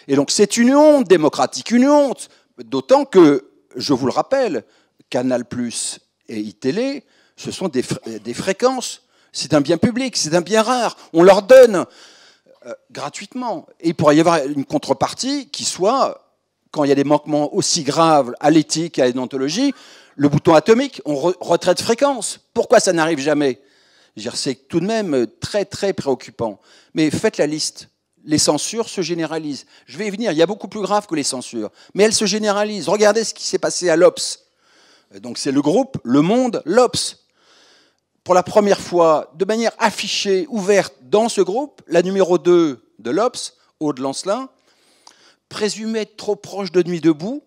Et donc c'est une honte démocratique, une honte, d'autant que, je vous le rappelle, Canal+ et iTélé, ce sont des fréquences. C'est un bien public, c'est un bien rare. On leur donne gratuitement. Et il pourrait y avoir une contrepartie qui soit, quand il y a des manquements aussi graves à l'éthique et à la déontologie, le bouton atomique, on retraite fréquence. Pourquoi ça n'arrive jamais? C'est tout de même très, très préoccupant. Mais faites la liste. Les censures se généralisent. Je vais y venir, il y a beaucoup plus grave que les censures. Mais elles se généralisent. Regardez ce qui s'est passé à l'Obs. Donc c'est le groupe Le Monde, l'Obs. Pour la première fois, de manière affichée, ouverte dans ce groupe, la numéro 2 de l'Obs, Aude Lancelin, présumée être trop proche de Nuit debout,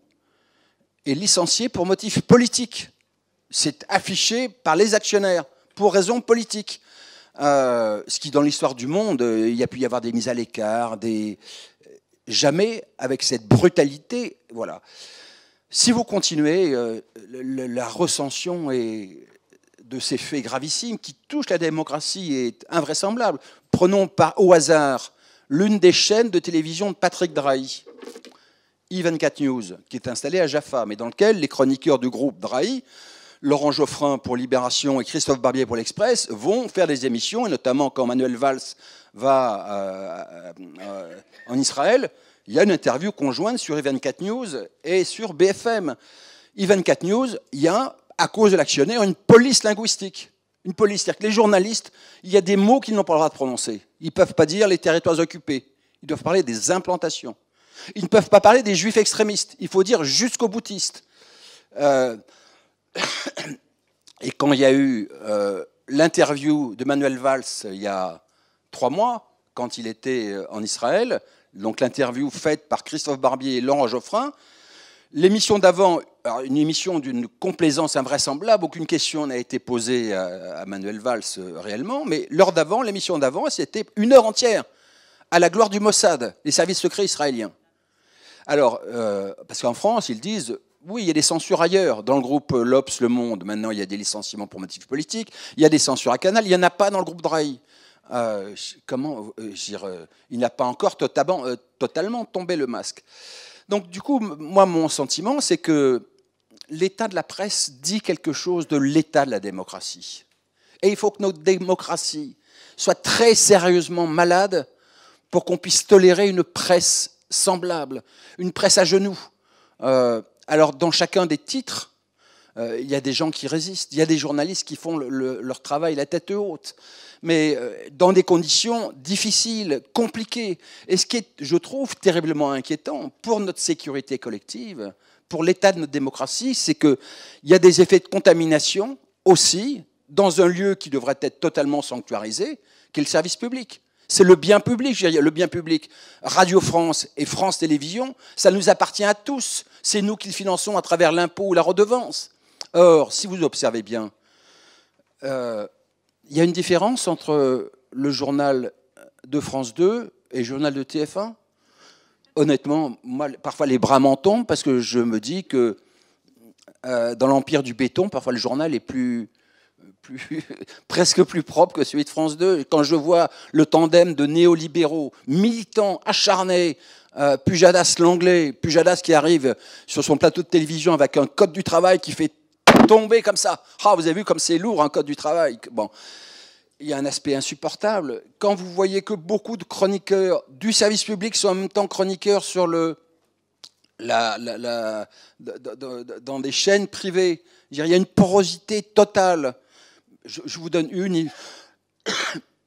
est licenciée pour motif politique. C'est affiché par les actionnaires, pour raisons politiques. Ce qui, dans l'histoire du monde, il y a pu y avoir des mises à l'écart, jamais avec cette brutalité. Voilà. Si vous continuez, la recension de ces faits gravissimes qui touchent la démocratie est invraisemblable. Prenons au hasard l'une des chaînes de télévision de Patrick Drahi, i24 News, qui est installée à Jaffa, mais dans lequel les chroniqueurs du groupe Drahi, Laurent Geoffrin pour Libération et Christophe Barbier pour l'Express, vont faire des émissions, et notamment quand Manuel Valls va en Israël, il y a une interview conjointe sur i24 News et sur BFM. i24 News, il y a, à cause de l'actionnaire, une police linguistique. Une police, c'est-à-dire que les journalistes, il y a des mots qu'ils n'ont pas le droit de prononcer. Ils ne peuvent pas dire les territoires occupés. Ils doivent parler des implantations. Ils ne peuvent pas parler des juifs extrémistes. Il faut dire jusqu'aux boutistes. Et quand il y a eu l'interview de Manuel Valls il y a 3 mois, quand il était en Israël, donc l'interview faite par Christophe Barbier et Laurent Geoffrin, l'émission d'avant, une émission d'une complaisance invraisemblable, aucune question n'a été posée à Manuel Valls réellement, mais l'heure d'avant, l'émission d'avant, c'était 1 heure entière, à la gloire du Mossad, les services secrets israéliens. Alors, parce qu'en France, ils disent, oui, il y a des censures ailleurs, dans le groupe l'Obs, Le Monde, maintenant il y a des licenciements pour motifs politiques, il y a des censures à Canal, il n'y en a pas dans le groupe Drahi. Il n'a pas encore totalement tombé le masque. Donc du coup, moi, mon sentiment, c'est que l'état de la presse dit quelque chose de l'état de la démocratie. Et il faut que notre démocratie soit très sérieusement malade pour qu'on puisse tolérer une presse semblable, une presse à genoux, Alors, dans chacun des titres, il y a des gens qui résistent, il y a des journalistes qui font leur travail la tête haute, mais dans des conditions difficiles, compliquées. Et ce qui est, je trouve, terriblement inquiétant pour notre sécurité collective, pour l'état de notre démocratie, c'est qu'il y a des effets de contamination aussi dans un lieu qui devrait être totalement sanctuarisé, qui est le service public. C'est le bien public, je veux dire, le bien public. Radio France et France Télévisions, ça nous appartient à tous. C'est nous qui le finançons à travers l'impôt ou la redevance. Or, si vous observez bien, il y a une différence entre le journal de France 2 et le journal de TF1. Honnêtement, moi, parfois les bras m'en tombent parce que je me dis que dans l'empire du béton, parfois le journal est presque plus propre que celui de France 2. Quand je vois le tandem de néolibéraux, militants, acharnés, Pujadas l'anglais, Pujadas qui arrive sur son plateau de télévision avec un code du travail qui fait tomber comme ça. Ah, vous avez vu comme c'est lourd un code du travail. Bon, il y a un aspect insupportable. Quand vous voyez que beaucoup de chroniqueurs du service public sont en même temps chroniqueurs sur dans des chaînes privées, il y a une porosité totale. Je vous donne une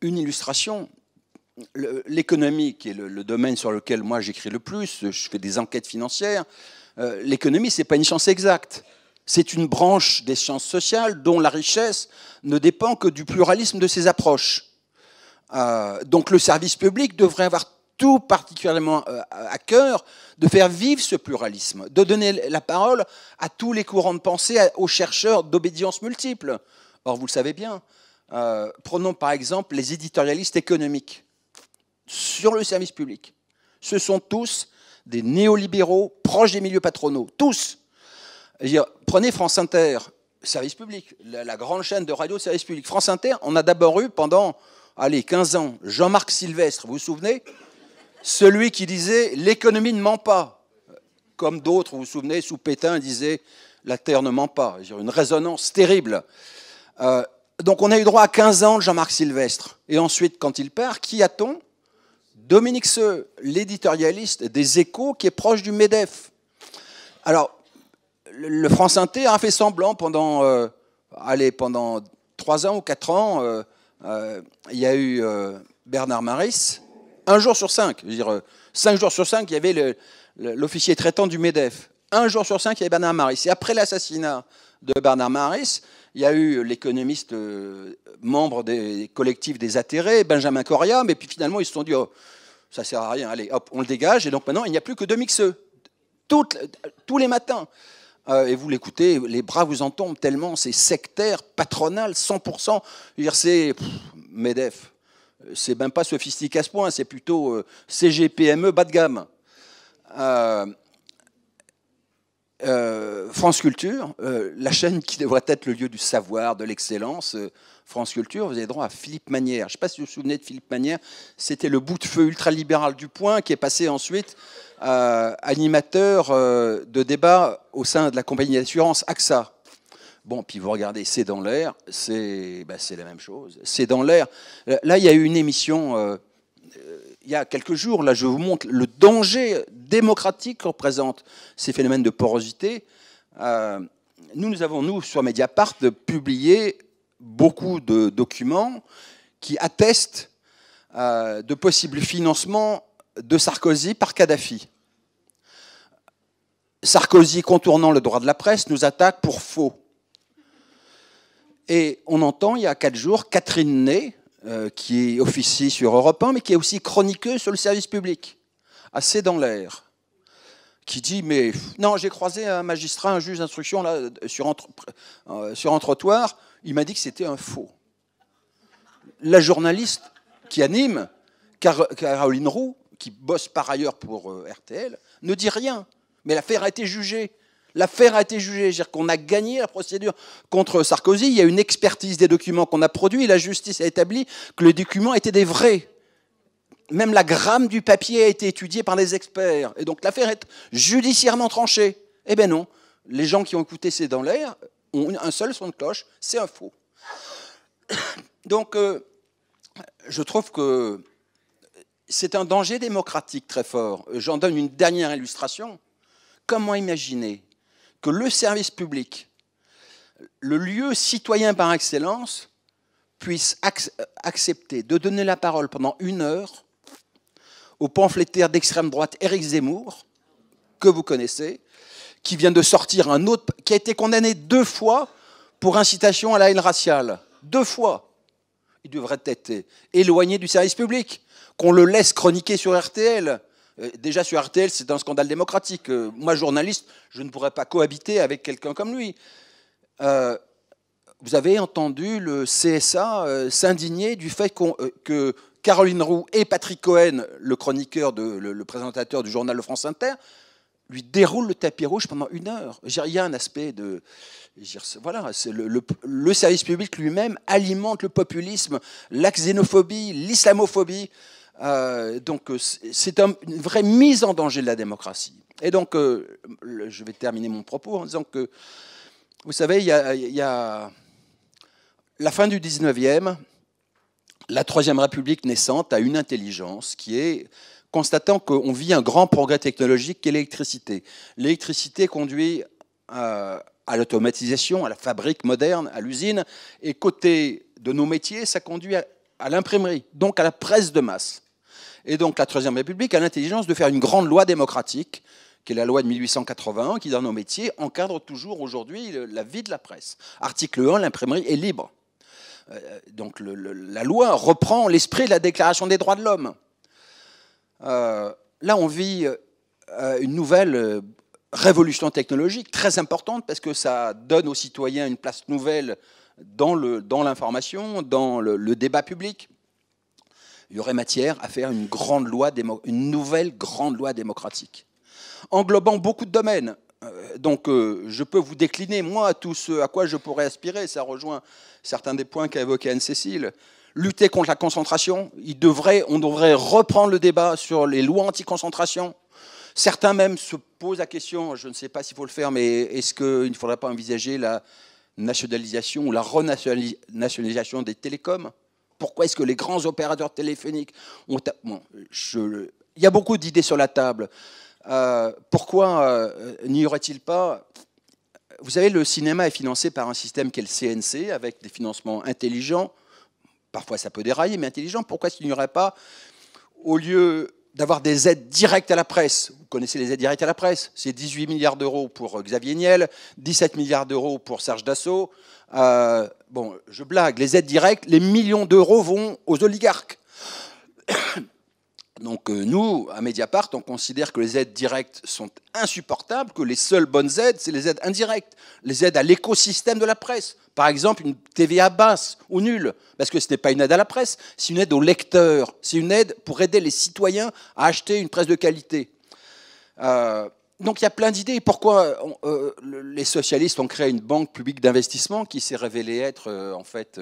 illustration. L'économie, qui est le domaine sur lequel moi j'écris le plus, je fais des enquêtes financières, l'économie, ce n'est pas une science exacte. C'est une branche des sciences sociales dont la richesse ne dépend que du pluralisme de ses approches. Donc le service public devrait avoir tout particulièrement à cœur de faire vivre ce pluralisme, de donner la parole à tous les courants de pensée, aux chercheurs d'obédience multiple. Or, vous le savez bien, prenons par exemple les éditorialistes économiques sur le service public. Ce sont tous des néolibéraux proches des milieux patronaux, tous. Prenez France Inter, service public, la grande chaîne de radio service public. France Inter, on a d'abord eu pendant 15 ans Jean-Marc Sylvestre, vous vous souvenez? Celui qui disait « l'économie ne ment pas ». Comme d'autres, vous vous souvenez, sous Pétain, disait « la terre ne ment pas ». Une résonance terrible. Donc on a eu droit à 15 ans de Jean-Marc Sylvestre. Et ensuite, quand il part, qui a-t-on? Dominique Seux, l'éditorialiste des Échos, qui est proche du MEDEF. Alors, le France Inter a fait semblant pendant 3 ans ou 4 ans. Il y a eu Bernard Maris. 1 jour sur 5, je veux dire, 5 jours sur 5, il y avait l'officier traitant du MEDEF. 1 jour sur 5, il y avait Bernard Maris. Et après l'assassinat de Bernard Maris, il y a eu l'économiste membre des collectifs des atterrés, Benjamin Coria, mais puis finalement, ils se sont dit, oh, ça ne sert à rien, allez, hop, on le dégage. Et donc maintenant, il n'y a plus que Dominique Seux, tous les matins. Et vous l'écoutez, les bras vous en tombent tellement c'est sectaire, patronal, 100%. Je veux dire, c'est MEDEF. C'est même pas sophistiqué à ce point, c'est plutôt CGPME bas de gamme. France Culture, la chaîne qui devrait être le lieu du savoir, de l'excellence, France Culture, vous avez droit à Philippe Manière. Je ne sais pas si vous vous souvenez de Philippe Manière, c'était le bout de feu ultralibéral du Point qui est passé ensuite animateur de débat au sein de la compagnie d'assurance AXA. Bon, puis vous regardez, c'est dans l'air, c'est la même chose. C'est dans l'air. Là, il y a eu une émission, il y a quelques jours, là, je vous montre le danger démocratique que représentent ces phénomènes de porosité. Nous avons, sur Mediapart, publié beaucoup de documents qui attestent de possibles financements de Sarkozy par Kadhafi. Sarkozy, contournant le droit de la presse, nous attaque pour faux. Et on entend, il y a 4 jours, Catherine Ney, qui officie sur Europe 1, mais qui est aussi chroniqueuse sur le service public, assez dans l'air, qui dit, mais non, j'ai croisé un magistrat, un juge d'instruction là, sur un trottoir, il m'a dit que c'était un faux. La journaliste qui anime, Caroline Roux, qui bosse par ailleurs pour RTL, ne dit rien, mais l'affaire a été jugée. L'affaire a été jugée, c'est-à-dire qu'on a gagné la procédure contre Sarkozy. Il y a une expertise des documents qu'on a produits et la justice a établi que les documents étaient des vrais. Même la gramme du papier a été étudiée par des experts. Et donc l'affaire est judiciairement tranchée. Eh bien non, les gens qui ont écouté C'est dans l'air ont un seul son de cloche, c'est un faux. Donc je trouve que c'est un danger démocratique très fort. J'en donne une dernière illustration. comment imaginer que le service public, le lieu citoyen par excellence, puisse accepter de donner la parole pendant 1 heure au pamphlétaire d'extrême droite Éric Zemmour, que vous connaissez, qui vient de sortir un autre, qui a été condamné 2 fois pour incitation à la haine raciale. 2 fois. Il devrait être éloigné du service public, qu'on le laisse chroniquer sur RTL. Déjà sur RTL, c'est un scandale démocratique. Moi, journaliste, je ne pourrais pas cohabiter avec quelqu'un comme lui. Vous avez entendu le CSA s'indigner du fait que Caroline Roux et Patrick Cohen, le chroniqueur, le présentateur du journal de France Inter, lui déroulent le tapis rouge pendant 1 heure. Il y a un aspect de... Voilà, le service public lui-même alimente le populisme, la xénophobie, l'islamophobie. Donc c'est une vraie mise en danger de la démocratie. Et donc, je vais terminer mon propos en disant que, vous savez, il y a la fin du 19e, la Troisième République naissante a une intelligence qui est, constatant qu'on vit un grand progrès technologique qui est l'électricité. L'électricité conduit à l'automatisation, à la fabrique moderne, à l'usine, et côté de nos métiers, ça conduit à l'imprimerie, donc à la presse de masse. Et donc la Troisième République a l'intelligence de faire une grande loi démocratique, qui est la loi de 1881, qui dans nos métiers encadre toujours aujourd'hui la vie de la presse. Article 1, l'imprimerie est libre. Donc la loi reprend l'esprit de la Déclaration des droits de l'homme. Là, on vit une nouvelle révolution technologique très importante parce que ça donne aux citoyens une place nouvelle dans l'information, dans le débat public. Il y aurait matière à faire une nouvelle grande loi démocratique, englobant beaucoup de domaines. Donc, je peux vous décliner, moi, tout ce à quoi je pourrais aspirer. Ça rejoint certains des points qu'a évoqué Anne-Cécile. Lutter contre la concentration. On devrait reprendre le débat sur les lois anti-concentration. Certains même se posent la question, je ne sais pas s'il faut le faire, mais est-ce qu'il ne faudrait pas envisager la nationalisation ou la renationalisation des télécoms? Pourquoi est-ce que les grands opérateurs téléphoniques ont... Bon, il y a beaucoup d'idées sur la table. Pourquoi n'y aurait-il pas... Vous savez, le cinéma est financé par un système qui est le CNC, avec des financements intelligents. Parfois, ça peut dérailler, mais intelligents. Pourquoi est-ce qu'il n'y aurait pas, au lieu d'avoir des aides directes à la presse, vous connaissez les aides directes à la presse, c'est 18 milliards d'euros pour Xavier Niel, 17 milliards d'euros pour Serge Dassault. Bon, je blague, les aides directes, les millions d'euros vont aux oligarques. Donc nous, à Mediapart, on considère que les aides directes sont insupportables, que les seules bonnes aides, c'est les aides indirectes, les aides à l'écosystème de la presse. Par exemple, une TVA basse ou nulle, parce que ce n'est pas une aide à la presse, c'est une aide aux lecteurs, c'est une aide pour aider les citoyens à acheter une presse de qualité. Donc il y a plein d'idées. Pourquoi les socialistes ont créé une banque publique d'investissement qui s'est révélée être en fait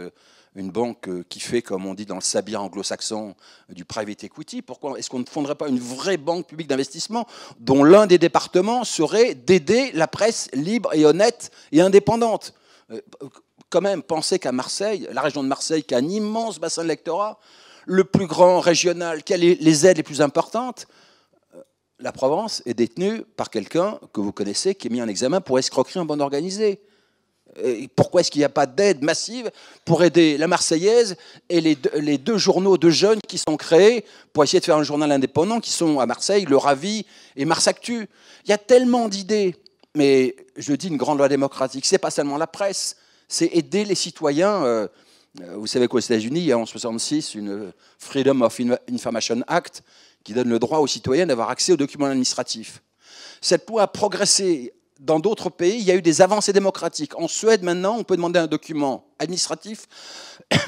une banque qui fait, comme on dit dans le sabir anglo-saxon, du private equity? Pourquoi est-ce qu'on ne fonderait pas une vraie banque publique d'investissement dont l'un des départements serait d'aider la presse libre et honnête et indépendante? Quand même, pensez qu'à Marseille, la région de Marseille, qui a un immense bassin de lectorat, le plus grand régional, qui a les aides les plus importantes, la Provence est détenue par quelqu'un que vous connaissez, qui est mis en examen pour escroquerie en bande organisée. Et pourquoi est-ce qu'il n'y a pas d'aide massive pour aider la Marseillaise et les deux journaux de jeunes qui sont créés pour essayer de faire un journal indépendant, qui sont à Marseille, Le Ravi et Mars Actu? Il y a tellement d'idées. Mais je dis une grande loi démocratique, c'est pas seulement la presse, c'est aider les citoyens. Vous savez qu'aux États-Unis, il y a en 1966 une Freedom of Information Act qui donne le droit aux citoyens d'avoir accès aux documents administratifs. Cette loi a progressé dans d'autres pays, il y a eu des avancées démocratiques. En Suède, maintenant, on peut demander un document administratif,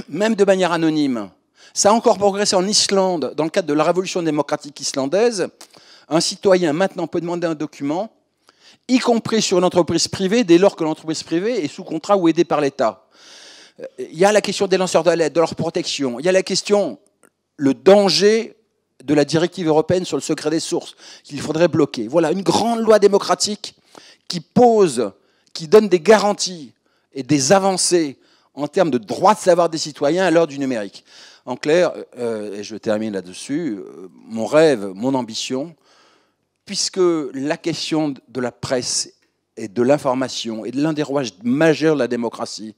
même de manière anonyme. Ça a encore progressé en Islande, dans le cadre de la révolution démocratique islandaise. Un citoyen, maintenant, peut demander un document, y compris sur une entreprise privée, dès lors que l'entreprise privée est sous contrat ou aidée par l'État. Il y a la question des lanceurs d'alerte, de leur protection. Il y a la question, le danger de la directive européenne sur le secret des sources, qu'il faudrait bloquer. Voilà, une grande loi démocratique qui pose, qui donne des garanties et des avancées en termes de droit de savoir des citoyens à l'heure du numérique. En clair, et je termine là-dessus, mon rêve, mon ambition, puisque la question de la presse et de l'information est l'un des rouages majeurs de la démocratie,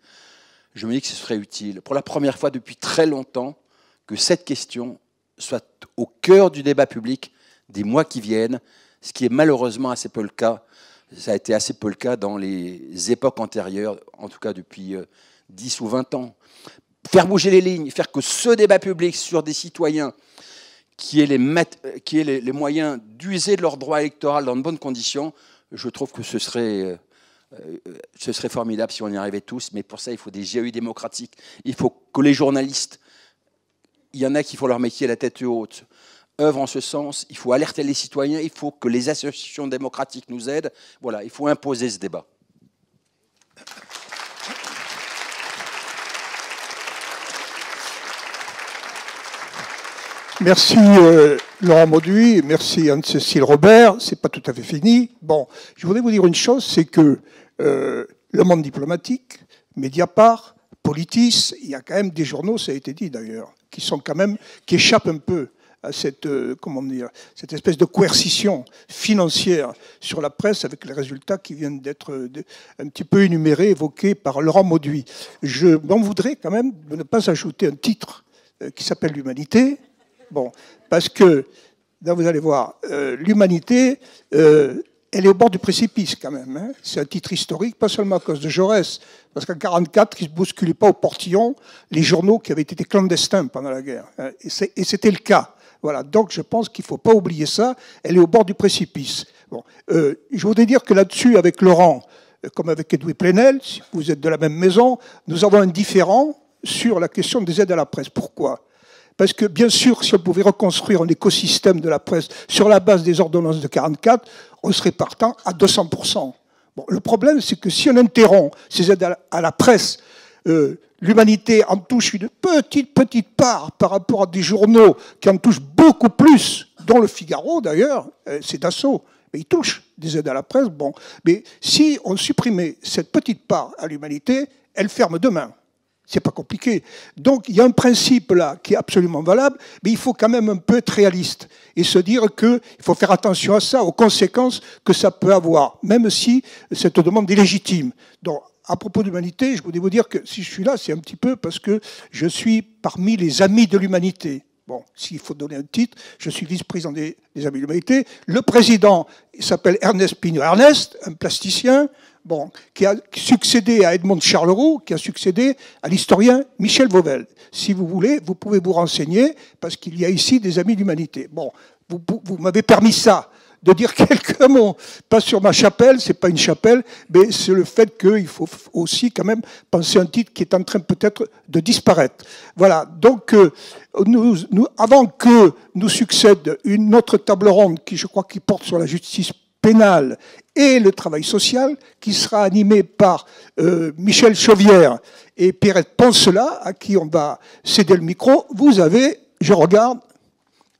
je me dis que ce serait utile, pour la première fois depuis très longtemps, que cette question soit au cœur du débat public des mois qui viennent, ce qui est malheureusement assez peu le cas. Ça a été assez peu le cas dans les époques antérieures, en tout cas depuis 10 ou 20 ans. Faire bouger les lignes, faire que ce débat public sur des citoyens qui aient les moyens d'user de leur droit électoral dans de bonnes conditions, je trouve que ce serait formidable si on y arrivait tous, mais pour ça, il faut des GEI démocratiques. Il faut que les journalistes, il y en a qui font leur métier la tête haute, œuvrent en ce sens. Il faut alerter les citoyens, il faut que les associations démocratiques nous aident. Voilà, il faut imposer ce débat. Merci Laurent Mauduit, merci Anne-Cécile Robert. C'est pas tout à fait fini. Bon, je voudrais vous dire une chose, c'est que le monde diplomatique, Mediapart, Politis, il y a quand même des journaux, ça a été dit d'ailleurs, qui échappent un peu à cette, cette espèce de coercition financière sur la presse avec les résultats qui viennent d'être un petit peu énumérés, évoqués par Laurent Mauduit. Je m'en voudrais quand même de ne pas ajouter un titre qui s'appelle l'humanité. Bon, parce que, là vous allez voir, l'humanité, elle est au bord du précipice quand même. Hein. C'est un titre historique, pas seulement à cause de Jaurès, parce qu'en 1944, ils ne se bousculaient pas au portillon les journaux qui avaient été clandestins pendant la guerre. Hein. Et c'était le cas. Voilà, donc je pense qu'il ne faut pas oublier ça, elle est au bord du précipice. Bon, je voudrais dire que là-dessus, avec Laurent, comme avec Edoui Plenel, si vous êtes de la même maison, nous avons un différend sur la question des aides à la presse. Pourquoi ? Parce que, bien sûr, si on pouvait reconstruire un écosystème de la presse sur la base des ordonnances de 1944, on serait partant à 200%. Bon, le problème, c'est que si on interrompt ces aides à la presse, l'humanité en touche une petite part par rapport à des journaux qui en touchent beaucoup plus, dont le Figaro d'ailleurs, c'est Dassault, mais ils touchent des aides à la presse. Bon, mais si on supprimait cette petite part à l'humanité, elle ferme demain. C'est pas compliqué. Donc, il y a un principe là qui est absolument valable, mais il faut quand même un peu être réaliste et se dire qu'il faut faire attention à ça, aux conséquences que ça peut avoir, même si cette demande est légitime. Donc, à propos de l'humanité, je voulais vous dire que si je suis là, c'est un petit peu parce que je suis parmi les amis de l'humanité. Bon, s'il faut donner un titre, je suis vice-président des Amis de l'Humanité. Le président, il s'appelle Ernest Pignot. Ernest, un plasticien, bon, qui a succédé à Edmond Charleroux, qui a succédé à l'historien Michel Vauvel. Si vous voulez, vous pouvez vous renseigner, parce qu'il y a ici des Amis de l'Humanité. Bon, vous m'avez permis ça, de dire quelques mots, pas sur ma chapelle, c'est pas une chapelle, mais c'est le fait qu'il faut aussi quand même penser à un titre qui est en train peut-être de disparaître. Voilà, donc avant que nous succède une autre table ronde qui, je crois, qui porte sur la justice pénale et le travail social, qui sera animée par Michel Chauvière et Pierrette Poncelat, à qui on va céder le micro. Vous avez, je regarde,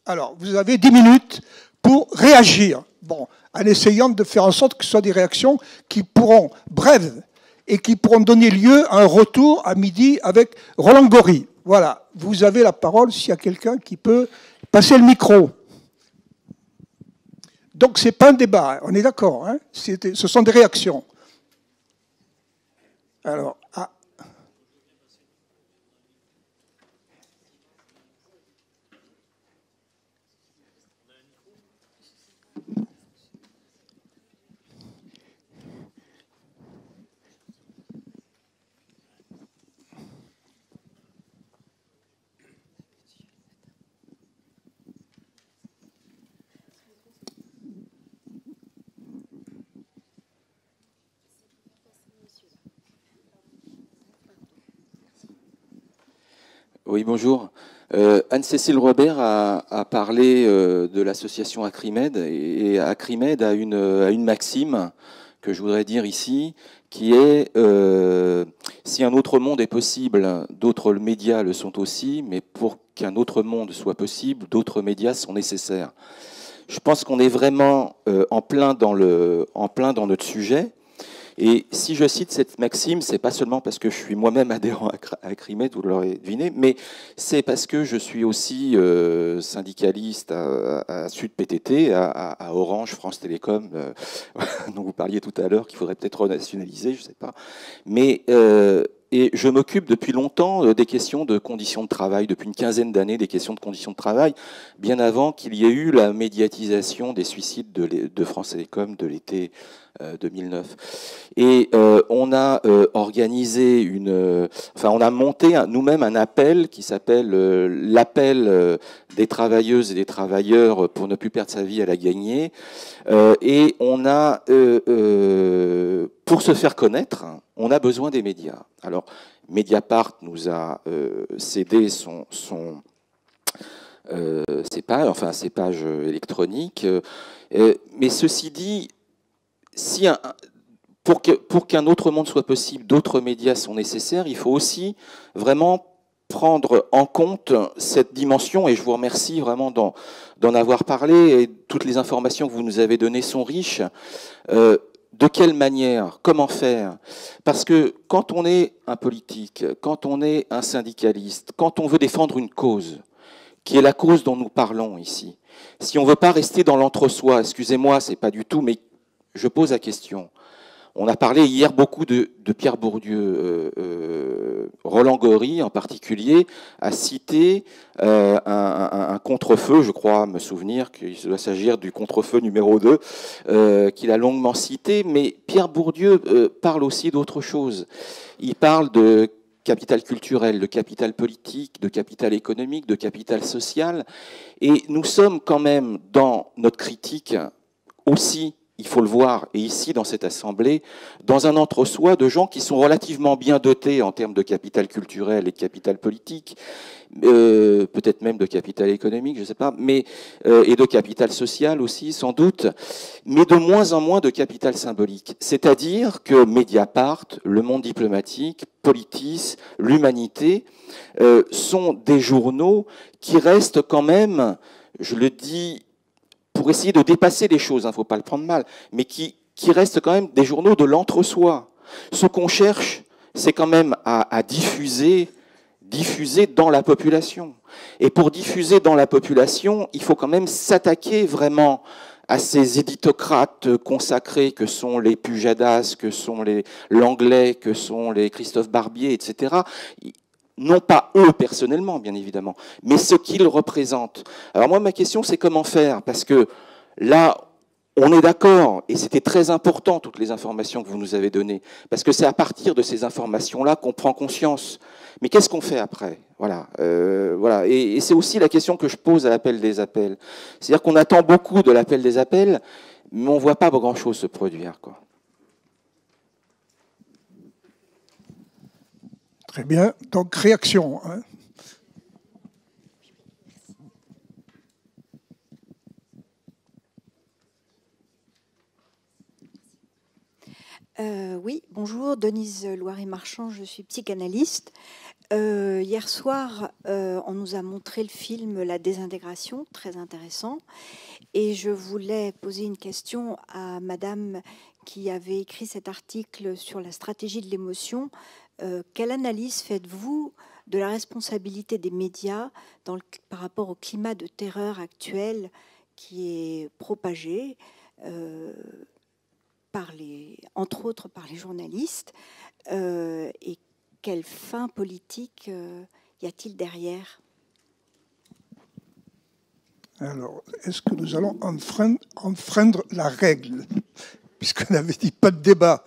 alors vous avez 10 minutes pour réagir, bon, en essayant de faire en sorte que ce soit des réactions qui pourront, brèves, et qui pourront donner lieu à un retour à midi avec Roland Gori. Voilà, vous avez la parole s'il y a quelqu'un qui peut passer le micro. Donc ce n'est pas un débat, on est d'accord, hein, ce sont des réactions. Alors, Oui, bonjour. Anne-Cécile Robert a parlé de l'association Acrimed, et Acrimed a une maxime que je voudrais dire ici, qui est si un autre monde est possible, d'autres médias le sont aussi, mais pour qu'un autre monde soit possible, d'autres médias sont nécessaires. Je pense qu'on est vraiment en plein dans notre sujet. Et si je cite cette maxime, c'est pas seulement parce que je suis moi-même adhérent à Acrimed, vous l'aurez deviné, mais c'est parce que je suis aussi syndicaliste à Sud PTT, à Orange, France Télécom, dont vous parliez tout à l'heure, qu'il faudrait peut-être renationaliser, je sais pas. Mais et je m'occupe depuis longtemps des questions de conditions de travail, depuis une quinzaine d'années, des questions de conditions de travail, bien avant qu'il y ait eu la médiatisation des suicides de France Télécom de l'été 2009. Et on a organisé on a monté nous-mêmes un appel qui s'appelle l'appel des travailleuses et des travailleurs pour ne plus perdre sa vie à la gagner. Et on a, pour se faire connaître, on a besoin des médias. Alors, Mediapart nous a cédé ses pages électroniques. Mais ceci dit, pour qu'un autre monde soit possible, d'autres médias sont nécessaires, il faut aussi vraiment prendre en compte cette dimension, et je vous remercie vraiment d'en avoir parlé, et toutes les informations que vous nous avez données sont riches. De quelle manière? Comment faire? Parce que quand on est un politique, quand on est un syndicaliste, quand on veut défendre une cause, qui est la cause dont nous parlons ici, si on ne veut pas rester dans l'entre-soi, excusez-moi, c'est pas du tout, mais je pose la question. On a parlé hier beaucoup de Pierre Bourdieu. Roland Gori, en particulier, a cité un contre-feu, je crois me souvenir qu'il doit s'agir du contre-feu numéro 2, qu'il a longuement cité. Mais Pierre Bourdieu parle aussi d'autre chose. Il parle de capital culturel, de capital politique, de capital économique, de capital social. Et nous sommes quand même, dans notre critique, aussi, il faut le voir, et ici, dans cette assemblée, dans un entre-soi de gens qui sont relativement bien dotés en termes de capital culturel et de capital politique, peut-être même de capital économique, je ne sais pas, mais, et de capital social aussi, sans doute, mais de moins en moins de capital symbolique. C'est-à-dire que Mediapart, le Monde diplomatique, Politis, l'Humanité, sont des journaux qui restent quand même, je le dis, pour essayer de dépasser les choses, il ne faut pas le prendre mal, mais qui restent quand même des journaux de l'entre-soi. Ce qu'on cherche, c'est quand même à diffuser dans la population. Et pour diffuser dans la population, il faut quand même s'attaquer vraiment à ces éditocrates consacrés que sont les Pujadas, que sont les Langlais, que sont les Christophe Barbier, etc., non pas eux personnellement, bien évidemment, mais ce qu'ils représentent. Alors moi, ma question, c'est comment faire? Parce que là, on est d'accord, et c'était très important, toutes les informations que vous nous avez données, parce que c'est à partir de ces informations-là qu'on prend conscience. Mais qu'est-ce qu'on fait après? Voilà. Et c'est aussi la question que je pose à l'appel des appels. C'est-à-dire qu'on attend beaucoup de l'appel des appels, mais on ne voit pas grand-chose se produire, quoi. Très bien. Donc, réaction. Hein. Oui, bonjour, Denise Loiré-Marchand, je suis psychanalyste. Hier soir, on nous a montré le film La désintégration, très intéressant. Et je voulais poser une question à madame qui avait écrit cet article sur la stratégie de l'émotion. Quelle analyse faites-vous de la responsabilité des médias par rapport au climat de terreur actuel qui est propagé entre autres par les journalistes, et quelle fin politique y a-t-il derrière? Alors, est-ce que nous allons enfreindre la règle, puisqu'on avait dit pas de débat?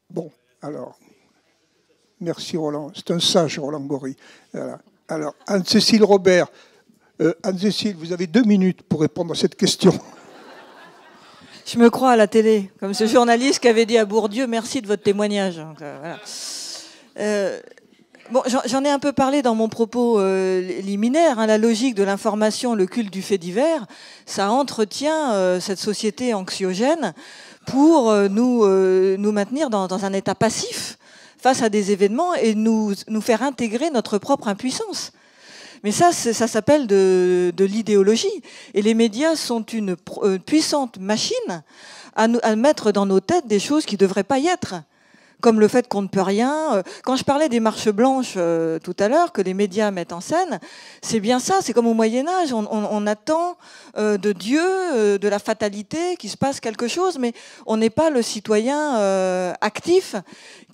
Bon, alors, merci Roland. C'est un sage, Roland Gori. Voilà. Alors, Anne-Cécile Robert. Anne-Cécile, vous avez 2 minutes pour répondre à cette question. Je me crois à la télé, comme ce journaliste qui avait dit à Bourdieu « Merci de votre témoignage ». Donc, voilà. Bon, j'en ai un peu parlé dans mon propos liminaire. Hein, la logique de l'information, le culte du fait divers, ça entretient cette société anxiogène pour nous maintenir dans un état passif face à des événements et nous faire intégrer notre propre impuissance. Mais ça s'appelle de l'idéologie. Et les médias sont une puissante machine à mettre dans nos têtes des choses qui ne devraient pas y être. Comme le fait qu'on ne peut rien. Quand je parlais des marches blanches tout à l'heure, que les médias mettent en scène, c'est bien ça, c'est comme au Moyen-Âge. On attend de Dieu, de la fatalité, qu'il se passe quelque chose, mais on n'est pas le citoyen actif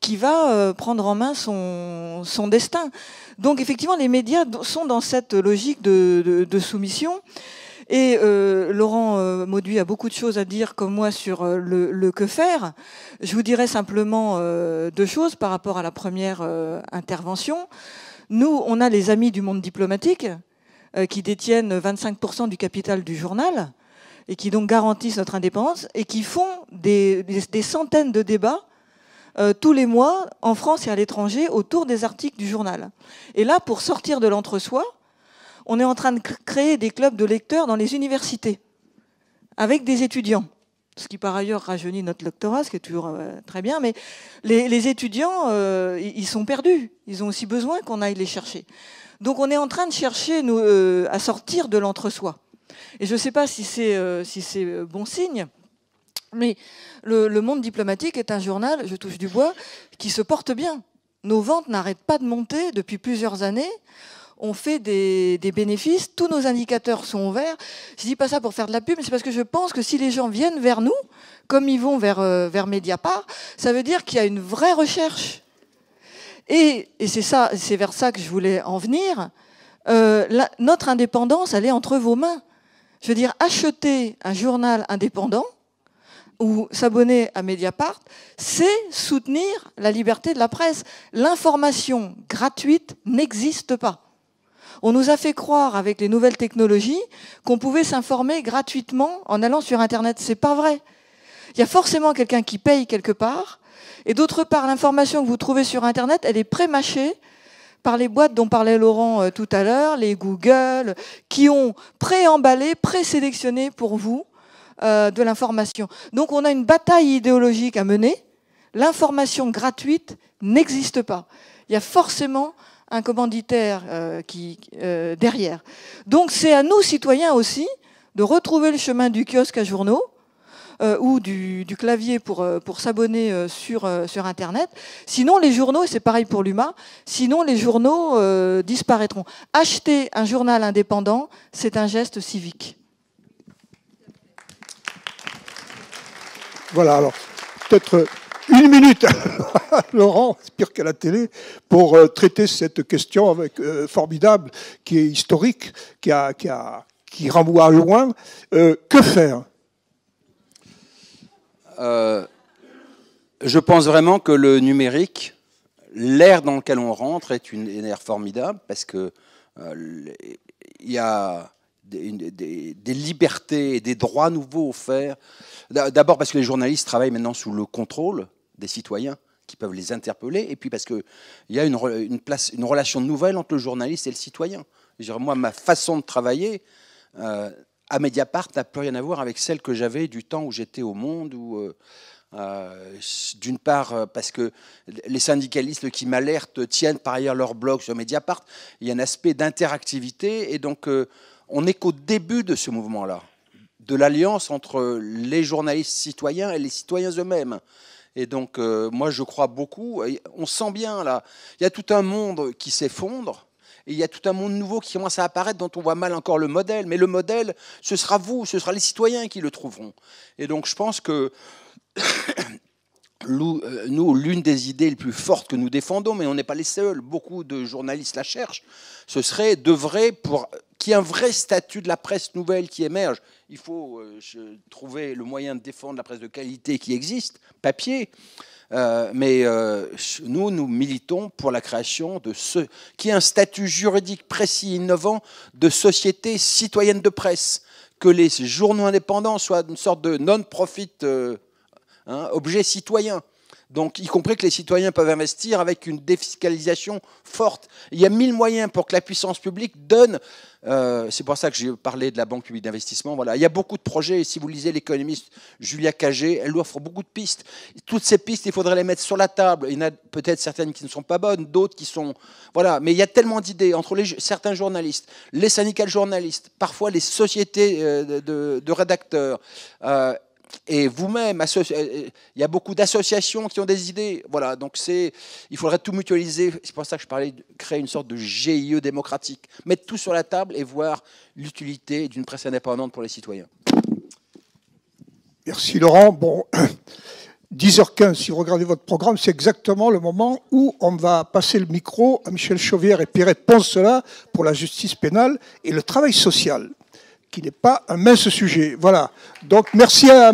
qui va prendre en main son destin. Donc effectivement, les médias sont dans cette logique de soumission. Et Laurent Mauduit a beaucoup de choses à dire, comme moi, sur le que faire. Je vous dirais simplement deux choses par rapport à la première intervention. Nous, on a les amis du monde diplomatique qui détiennent 25% du capital du journal et qui donc garantissent notre indépendance et qui font des centaines de débats tous les mois en France et à l'étranger autour des articles du journal. Et là, pour sortir de l'entre-soi, on est en train de créer des clubs de lecteurs dans les universités, avec des étudiants. Ce qui, par ailleurs, rajeunit notre lectorat, ce qui est toujours très bien. Mais les étudiants, ils sont perdus. Ils ont aussi besoin qu'on aille les chercher. Donc on est en train de chercher à sortir de l'entre-soi. Et je ne sais pas si c'est bon signe, mais le Monde diplomatique est un journal, je touche du bois, qui se porte bien. Nos ventes n'arrêtent pas de monter depuis plusieurs années. On fait des bénéfices, tous nos indicateurs sont verts. Je ne dis pas ça pour faire de la pub, mais c'est parce que je pense que si les gens viennent vers nous, comme ils vont vers Mediapart, ça veut dire qu'il y a une vraie recherche. Et c'est vers ça que je voulais en venir. Notre indépendance, elle est entre vos mains. Je veux dire, acheter un journal indépendant ou s'abonner à Mediapart, c'est soutenir la liberté de la presse. L'information gratuite n'existe pas. On nous a fait croire, avec les nouvelles technologies, qu'on pouvait s'informer gratuitement en allant sur Internet. C'est pas vrai. Il y a forcément quelqu'un qui paye quelque part. Et d'autre part, l'information que vous trouvez sur Internet, elle est pré-mâchée par les boîtes dont parlait Laurent tout à l'heure, les Google, qui ont pré-emballé, pré-sélectionné pour vous de l'information. Donc on a une bataille idéologique à mener. L'information gratuite n'existe pas. Il y a forcément un commanditaire derrière. Donc c'est à nous, citoyens aussi, de retrouver le chemin du kiosque à journaux ou du clavier pour s'abonner sur Internet. Sinon, les journaux, et c'est pareil pour l'UMA, sinon les journaux disparaîtront. Acheter un journal indépendant, c'est un geste civique. Voilà, alors peut-être une minute, Laurent, c'est pire qu'à la télé, pour traiter cette question formidable, qui est historique, qui renvoie loin. Que faire ? Je pense vraiment que le numérique, l'ère dans laquelle on rentre, est une ère formidable, parce que il y a des libertés et des droits nouveaux offerts. D'abord parce que les journalistes travaillent maintenant sous le contrôle des citoyens qui peuvent les interpeller, et puis parce qu'il y a une relation nouvelle entre le journaliste et le citoyen. Je veux dire, moi, ma façon de travailler à Mediapart n'a plus rien à voir avec celle que j'avais du temps où j'étais au Monde, d'une part parce que les syndicalistes qui m'alertent tiennent par ailleurs leur blog sur Mediapart. Il y a un aspect d'interactivité, et donc on n'est qu'au début de ce mouvement-là, de l'alliance entre les journalistes citoyens et les citoyens eux-mêmes. Et donc, moi, je crois beaucoup. On sent bien, là, il y a tout un monde qui s'effondre, et il y a tout un monde nouveau qui commence à apparaître, dont on voit mal encore le modèle. Mais le modèle, ce sera vous, ce sera les citoyens qui le trouveront. Et donc, je pense que nous, l'une des idées les plus fortes que nous défendons, mais on n'est pas les seuls, beaucoup de journalistes la cherchent, ce serait d'œuvrer pour qu'il y ait un vrai statut de la presse nouvelle qui émerge. Il faut trouver le moyen de défendre la presse de qualité qui existe, papier, mais nous militons pour la création de qui est un statut juridique précis, innovant, de société citoyenne de presse, que les journaux indépendants soient une sorte de non-profit, objet citoyen, Donc, y compris que les citoyens peuvent investir avec une défiscalisation forte. Il y a 1000 moyens pour que la puissance publique donne. C'est pour ça que j'ai parlé de la Banque publique d'investissement. Voilà. Il y a beaucoup de projets. Et si vous lisez l'économiste Julia Cagé, elle offre beaucoup de pistes. Toutes ces pistes, il faudrait les mettre sur la table. Il y en a peut-être certaines qui ne sont pas bonnes, d'autres qui sont... Voilà. Mais il y a tellement d'idées entre certains journalistes, les syndicats de journalistes, parfois les sociétés de rédacteurs, et vous-même, il y a beaucoup d'associations qui ont des idées. Voilà, donc il faudrait tout mutualiser. C'est pour ça que je parlais de créer une sorte de GIE démocratique. Mettre tout sur la table et voir l'utilité d'une presse indépendante pour les citoyens. Merci Laurent. Bon, 10h15, si vous regardez votre programme, c'est exactement le moment où on va passer le micro à Michel Chauvière et Pierrette Poncelat pour la justice pénale et le travail social, qui n'est pas un mince sujet. Voilà. Donc, merci à